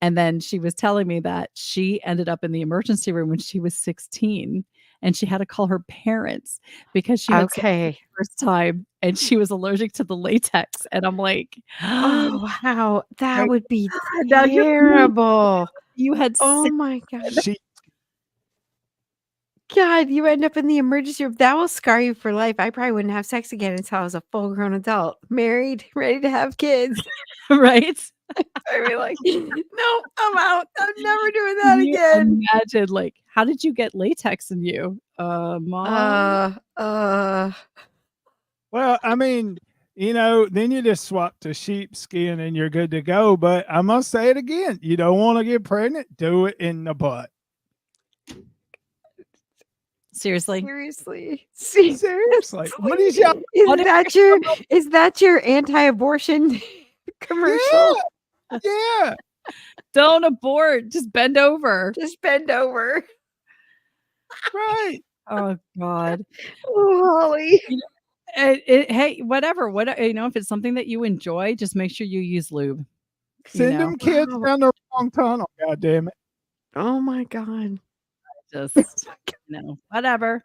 And then she was telling me that she ended up in the emergency room when she was 16 and she had to call her parents because she had sex for the Okay. first time and she was allergic to the latex. And I'm like, Oh, wow. That would be now you're terrible. you had Oh sex. my God. She God, you end up in the emergency room. That will scar you for life. I probably wouldn't have sex again until I was a full grown adult, married, ready to have kids. Right? I'd be like, no, I'm out. I'm never doing that Can you again. imagine, like, how did you get latex in you? Mom? well, I mean, then you just swap to sheepskin and you're good to go. But I must say it again: you don't want to get pregnant, do it in the butt. Seriously? Seriously. Seriously, what is y'all? Is that your anti-abortion commercial? Yeah. Don't abort. Just bend over. Just bend over. Right. Oh, God. Oh, Holly. Hey, whatever. If it's something that you enjoy, just make sure you use lube. Send them kids Wow. down the wrong tunnel. God damn it. Oh my God. Just, whatever.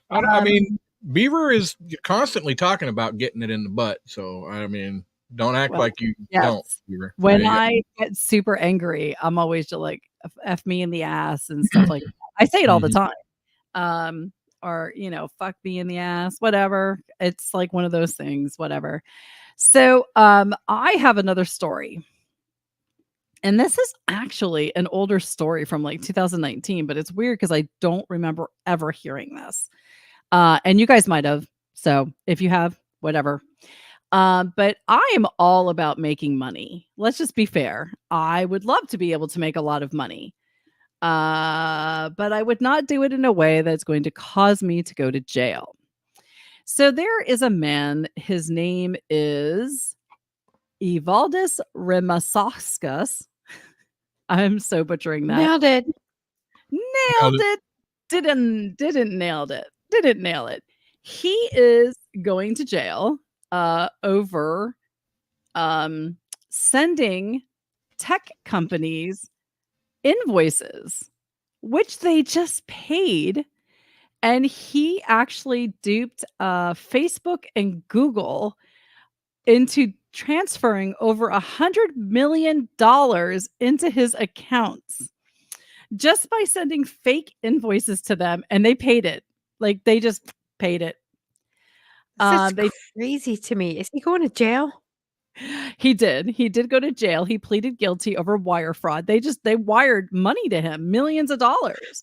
I mean, Beaver is constantly talking about getting it in the butt. So, I mean, don't act like you don't, Beaver. When I get super angry, I'm always just like, F me in the ass and stuff like that. I say it all the time. Or, fuck me in the ass, whatever. It's like one of those things, whatever. So I have another story. And this is actually an older story from like 2019, but it's weird because I don't remember ever hearing this. And you guys might have. So if you have, whatever. But I am all about making money. Let's just be fair. I would love to be able to make a lot of money. But I would not do it in a way that's going to cause me to go to jail. So there is a man. His name is Evaldis Remasauskas. I'm so butchering that. Nailed it. Nailed it. Didn't nailed it. Didn't nail it. He is going to jail over sending tech companies invoices, which they just paid. And he actually duped Facebook and Google into transferring over $100 million into his accounts just by sending fake invoices to them, and they paid it. Like, they just paid it. That's crazy to me. Is he going to jail? He did go to jail. He pleaded guilty over wire fraud. They wired money to him, millions of dollars.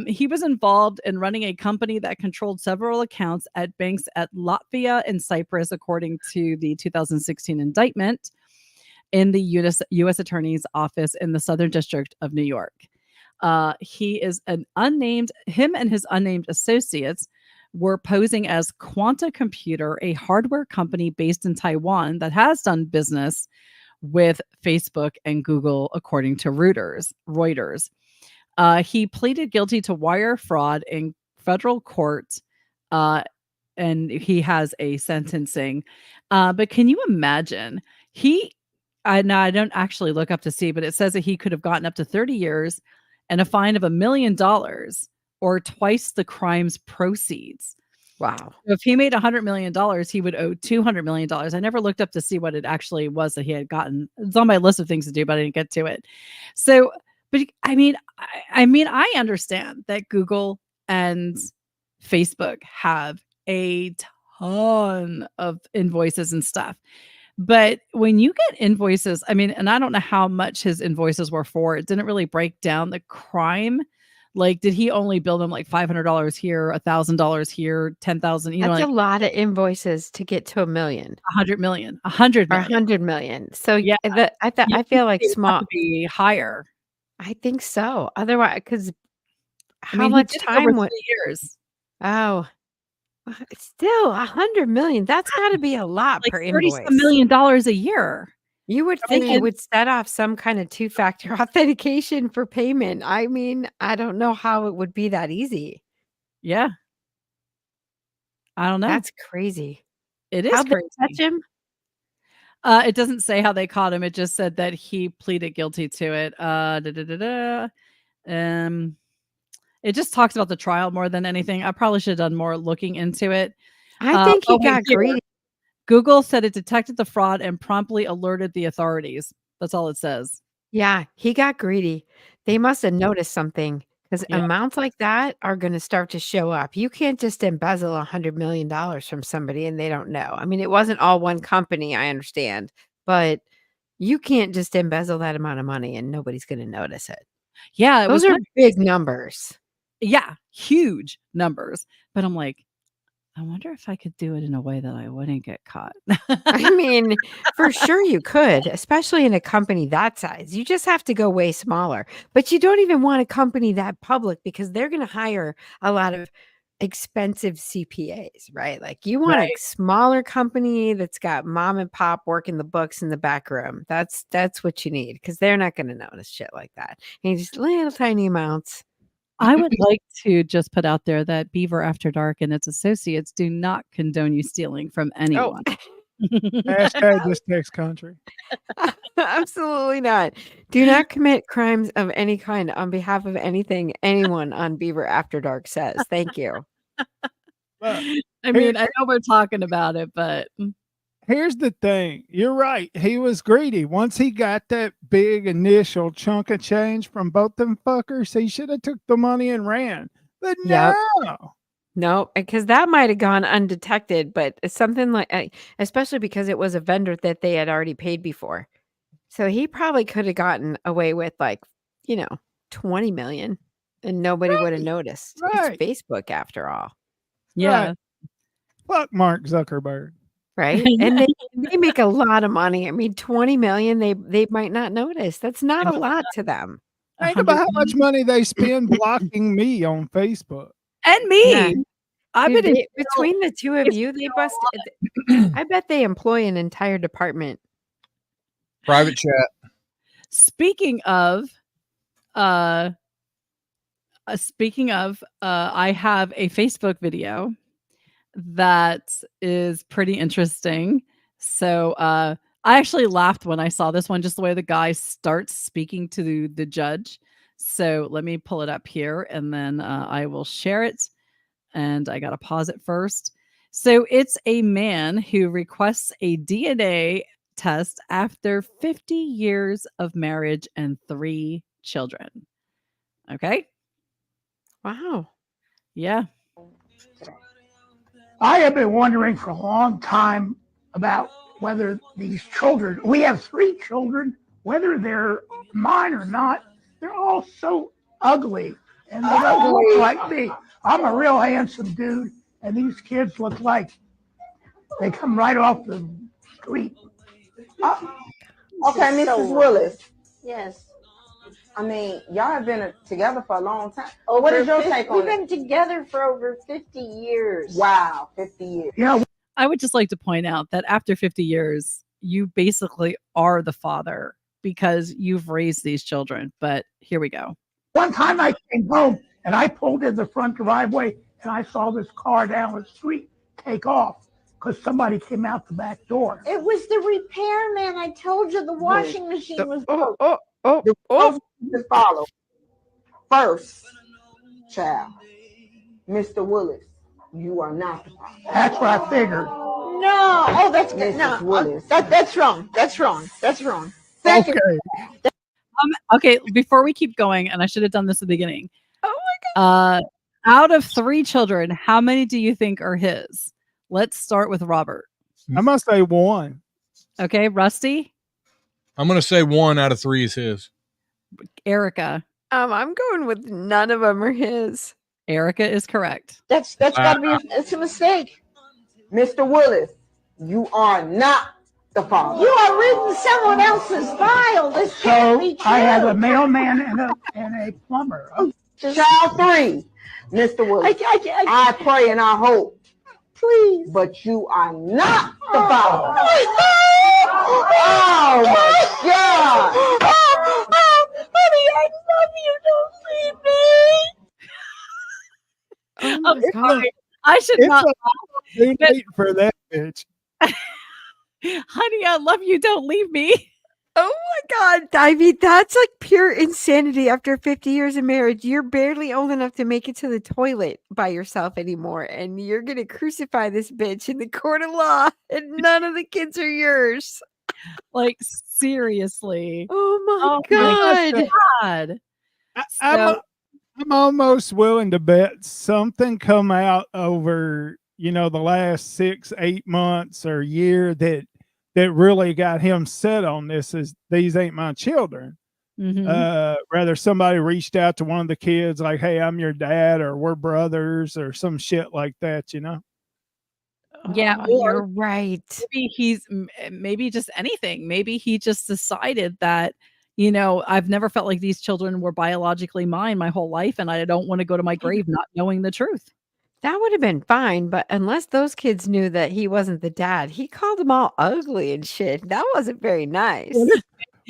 He was involved in running a company that controlled several accounts at banks at Latvia and Cyprus, according to the 2016 indictment in the U.S. Attorney's Office in the Southern District of New York. Him and his unnamed associates were posing as Quanta Computer, a hardware company based in Taiwan that has done business with Facebook and Google, according to Reuters. He pleaded guilty to wire fraud in federal court, and he has a sentencing. But can you imagine? I don't actually look up to see, but it says that he could have gotten up to 30 years and a fine of $1 million or twice the crime's proceeds. Wow. So if he made $100 million, he would owe $200 million. I never looked up to see what it actually was that he had gotten. It's on my list of things to do, but I didn't get to it. So, but I mean, I understand that Google and Facebook have a ton of invoices and stuff. But when you get invoices, and I don't know how much his invoices were for. It didn't really break down the crime. Like, did he only bill them like $500 here, $1,000 here, 10,000? That's a lot of invoices to get to $1 million. 100 million. 100 Or million. 100 million. So Yeah, I feel like small to be higher. I think so. Otherwise, because how he much did it time over would 3 years. Oh, it's still 100 million. That's got to be a lot Like per $30 invoice. million a year. You would think it would set off some kind of two-factor authentication for payment. I mean, I don't know how it would be that easy. Yeah. I don't know. That's crazy. It is How'd they crazy. catch him? It doesn't say how they caught him. It just said that he pleaded guilty to it. It just talks about the trial more than anything. I probably should have done more looking into it. I think he got here. greedy. Google said it detected the fraud and promptly alerted the authorities. That's all it says. Yeah, he got greedy. They must have noticed something because amounts like that are going to start to show up. You can't just embezzle $100 million from somebody and they don't know. I mean, it wasn't all one company, I understand, but you can't just embezzle that amount of money and nobody's going to notice it. Yeah, those are big numbers. Yeah, huge numbers. But I'm like, I wonder if I could do it in a way that I wouldn't get caught. I mean, for sure you could, especially in a company that size. You just have to go way smaller. But you don't even want a company that public because they're going to hire a lot of expensive CPAs, right? Like you want a smaller company that's got mom and pop working the books in the back room. That's what you need because they're not going to notice shit like that. And just little tiny amounts. I would like to just put out there that Beaver After Dark and its associates do not condone you stealing from anyone. Hashtag this takes country. Absolutely not. Do not commit crimes of any kind on behalf of anyone on Beaver After Dark says. Thank you. I mean, I know we're talking about it, but here's the thing. You're right. He was greedy. Once he got that big initial chunk of change from both them fuckers, he should have took the money and ran. But no, because that might have gone undetected. But it's something like, especially because it was a vendor that they had already paid before, so he probably could have gotten away with 20 million, and nobody would have noticed. It's Facebook after all. Yeah. Right. Fuck Mark Zuckerberg. Right. And they make a lot of money. I mean, 20 million, they might not notice. That's not a lot to them. Think about how much money they spend blocking me on Facebook. And me. Yeah. Dude, between the two of you, they busted. I bet they employ an entire department. Private chat. Speaking of, I have a Facebook video that is pretty interesting. So I actually laughed when I saw this one, just the way the guy starts speaking to the judge. So let me pull it up here and then I will share it. And I got to pause it first. So it's a man who requests a DNA test after 50 years of marriage and 3 children. Okay. Wow. Yeah. I have been wondering for a long time about whether these children, we have 3 children, whether they're mine or not, they're all so ugly and they don't look like me. I'm a real handsome dude and these kids look like they come right off the street. Okay, Mrs. Willis. Yes. I mean, y'all have been together for a long time. What is your take on it? We've been together for over 50 years. Wow, 50 years. Yeah. I would just like to point out that after 50 years, you basically are the father because you've raised these children. But here we go. One time I came home and I pulled in the front driveway and I saw this car down the street take off because somebody came out the back door. It was the repairman. I told you the washing machine was broke. The rules to follow. First, child, Mr. Willis, you are not the father. That's what I figured. No. Oh, that's good. No, Willis. That's wrong. That's wrong. That's wrong. Second, Okay, before we keep going, and I should have done this at the beginning. Oh my God. Out of 3 children, how many do you think are his? Let's start with Robert. I must say 1. Okay, Rusty? I'm going to say 1 out of 3 is his. Erica? I'm going with none of them are his. Erica is correct. That's got to be it's a mistake. Mr. Willis, you are not the father. You are reading someone else's file. This can't be true. I have a mailman and a plumber. Child 3, Mr. Willis. I pray and I hope. Please. But you are not the father. Oh my God! Honey, I love you. Don't leave me. Oh I'm my It's god. sorry. I should it's not. too late for that bitch. Honey, I love you. Don't leave me. Oh my god. I mean, that's like pure insanity after 50 years of marriage. You're barely old enough to make it to the toilet by yourself anymore. And you're gonna crucify this bitch in the court of law, and none of the kids are yours. Like, seriously. Oh Oh my my god. God. I'm So, I'm almost willing to bet something come out over, the last 6, 8 months or year that really got him set on this. Is these ain't my children. Rather somebody reached out to one of the kids like, hey, I'm your dad, or we're brothers, or some shit like that, yeah, Oh, or you're right. maybe just anything. Maybe he just decided that, I've never felt like these children were biologically mine my whole life, and I don't want to go to my grave not knowing the truth. That would have been fine, but unless those kids knew that he wasn't the dad, he called them all ugly and shit. That wasn't very nice.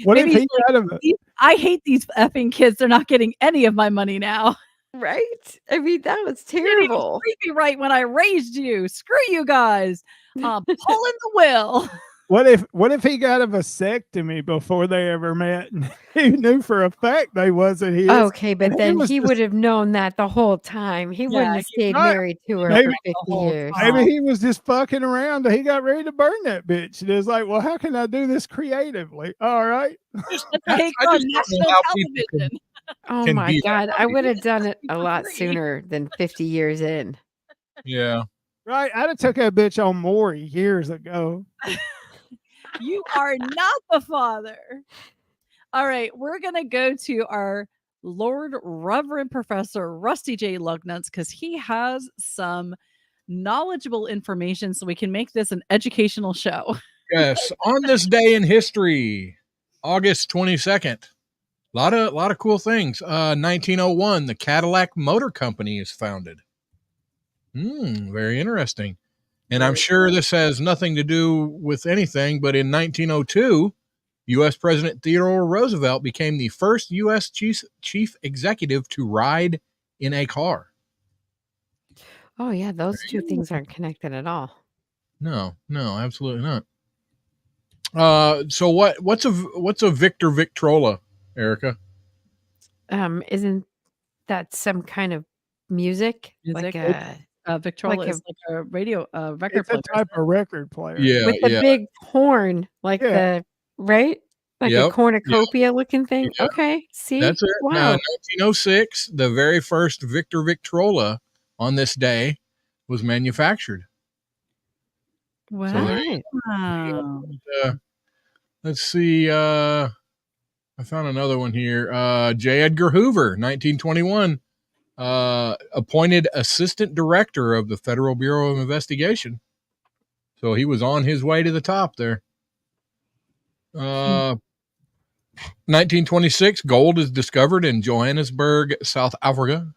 What if Maybe he's he like, got him? I hate these effing kids. They're not getting any of my money now. Right? I mean, that was You didn't even terrible. treat me right when I raised you. Screw you guys. Pulling the will. What if he got a vasectomy before they ever met? And he knew for a fact they wasn't his. Okay, but and then was he just- would have known that the whole time. He wouldn't have stayed Right. married to her Maybe- for 50 years. Maybe he was just fucking around and he got ready to burn that bitch. And it was like, well, how can I do this creatively? All right. That's I take just on don't know national how people television. Oh can my be that god, I funny. would have done it a lot Agree. sooner than 50 years in. Yeah. Right. I'd have took that bitch on Maury years ago. You are not the father. All right, we're going to go to our Lord Reverend Professor Rusty J. Lugnuts because he has some knowledgeable information so we can make this an educational show. Yes. On this day in history, August 22nd. A lot of cool things. 1901, the Cadillac Motor Company is founded. Very interesting. And I'm sure this has nothing to do with anything, but in 1902, U.S. President Theodore Roosevelt became the first U.S. chief executive to ride in a car. Oh yeah, those two things aren't connected at all. No, absolutely not. So what's a Victor Victrola, Erica? Isn't that some kind of music? Like Victrola like is like a radio record It's a player. type of record player. Yeah, with the big horn, like the right? Like a cornucopia looking thing. Yep. Okay. See? That's it. Wow. 1906, the very first Victor Victrola on this day was manufactured. Wow. Let's see. I found another one here. J. Edgar Hoover, 1921, appointed assistant director of the Federal Bureau of Investigation. So he was on his way to the top there. 1926, gold is discovered in Johannesburg, South Africa.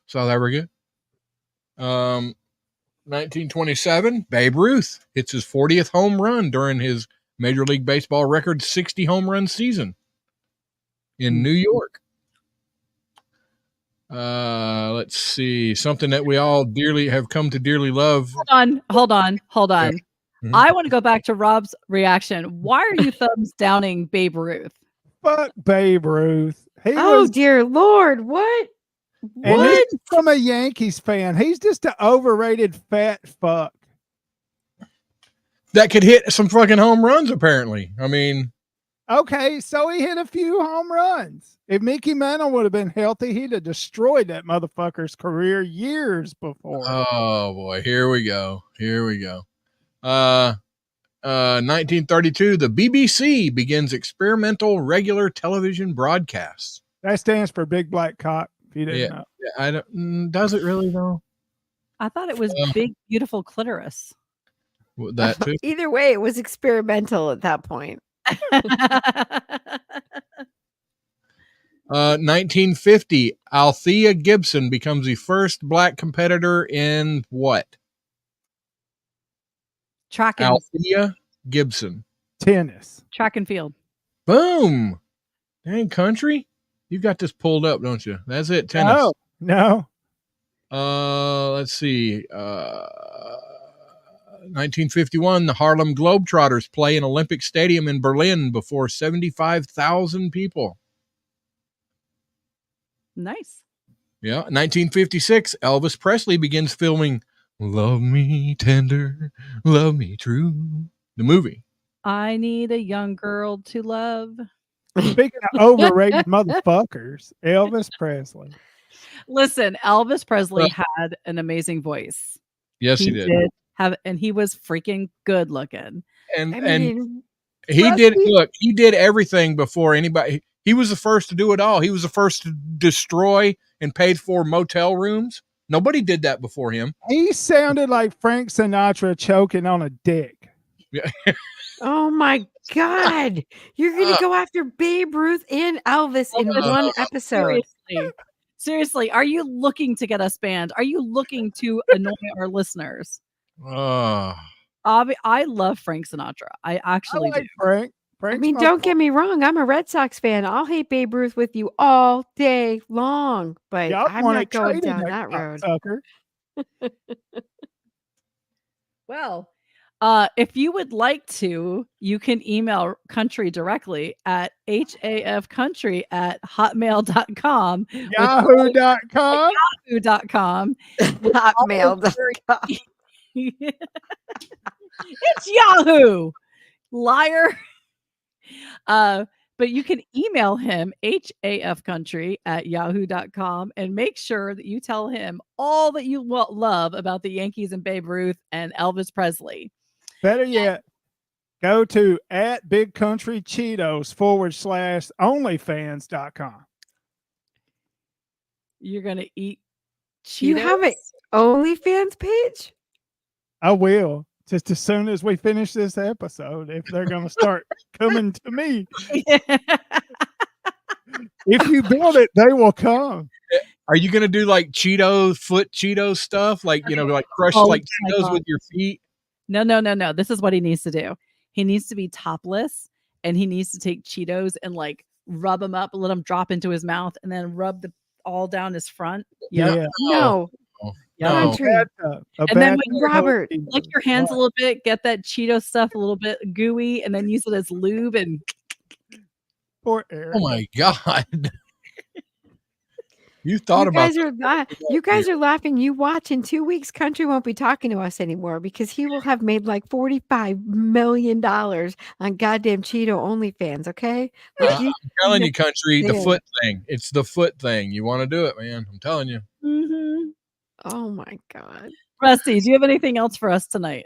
1927, Babe Ruth hits his 40th home run during his Major League Baseball record 60 home run season in New York. Let's see, something that we all dearly have come to dearly love. Hold on. Yeah. I want to go back to Rob's reaction. Why are you thumbs downing Babe Ruth? Fuck Babe Ruth. Dear Lord, what? And this is from a Yankees fan. He's just an overrated fat fuck. That could hit some fucking home runs, apparently. I mean, okay, so he hit a few home runs. If Mickey Mantle would have been healthy, he'd have destroyed that motherfucker's career years before. Oh boy, here we go. 1932, the BBC begins experimental regular television broadcasts. That stands for Big Black Cock. If you didn't know. Yeah, I don't. Does it really though? I thought it was Big Beautiful Clitoris. That too. Either way, it was experimental at that point. 1950, Althea Gibson becomes the first black competitor in what? Track and Althea Gibson. Tennis. Track and field. Boom. Dang, Country. You got this pulled up, don't you? That's it. Tennis. Oh, no. Let's see. 1951, the Harlem Globetrotters play in Olympic Stadium in Berlin before 75,000 people. Nice. Yeah. 1956, Elvis Presley begins filming Love Me Tender, Love Me True, the movie. I need a young girl to love. Speaking of overrated motherfuckers, Elvis Presley. Listen, Elvis Presley had an amazing voice. Yes, he did. And he was freaking good looking. And he did everything before anybody. He was the first to do it all. He was the first to destroy and paid for motel rooms. Nobody did that before him. He sounded like Frank Sinatra choking on a dick. Yeah. Oh my God. You're going to go after Babe Ruth and Elvis in one episode. Seriously, are you looking to get us banned? Are you looking to annoy our listeners? I love Frank Sinatra. I actually do. Frank. I mean, don't get me wrong. I'm a Red Sox fan. I'll hate Babe Ruth with you all day long, but I'm not going down that road. Well, if you would like to, you can email Country directly at hafcountry@hotmail.com. Yahoo.com. Yahoo.com. Hotmail.com. It's Yahoo, liar. But you can email him hafcountry@yahoo.com and make sure that you tell him all that you love about the Yankees and Babe Ruth and Elvis Presley. Better yet, go to @BigCountryCheetos/onlyfans.com. You're gonna eat Cheetos? You have an OnlyFans page? I will. Just as soon as we finish this episode, if they're going to start coming to me. If you build it, they will come. Are you going to do like foot Cheetos stuff? Like, like crush like Cheetos with your feet? No. This is what he needs to do. He needs to be topless and he needs to take Cheetos and like rub them up, let them drop into his mouth and then rub all down his front. Yep. Yeah. No. Country. And then when Robert, lick your hands a little bit, get that Cheeto stuff a little bit gooey, and then use it as lube. And poor Eric. Oh my God! You thought about you guys are laughing. You watch in 2 weeks. Country won't be talking to us anymore because he will have made like $45 million on goddamn Cheeto OnlyFans. Okay, I'm telling you, Country, the foot thing. It's the foot thing. You want to do it, man? I'm telling you. Mm-hmm. Oh my God. Rusty, do you have anything else for us tonight?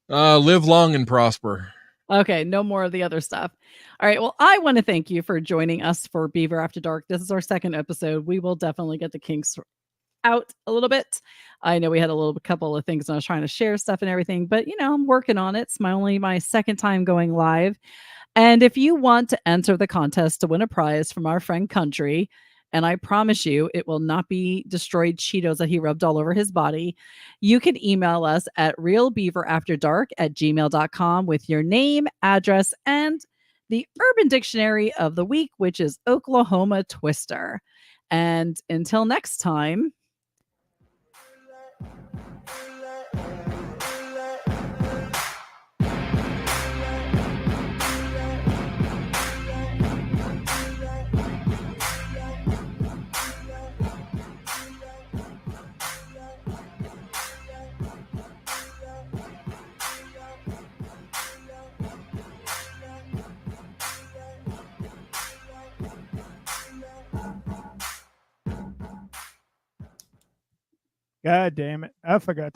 Live long and prosper. Okay, no more of the other stuff. All right, well, I want to thank you for joining us for Beaver After Dark. This is our second episode. We will definitely get the kinks out a little bit. I know we had a couple of things and I was trying to share stuff and everything, but I'm working on it. It's my second time going live. And if you want to enter the contest to win a prize from our friend Country, and I promise you, it will not be destroyed Cheetos that he rubbed all over his body. You can email us at realbeaverafterdark@gmail.com with your name, address, and the Urban Dictionary of the week, which is Oklahoma Twister. And until next time. God damn it. I forgot to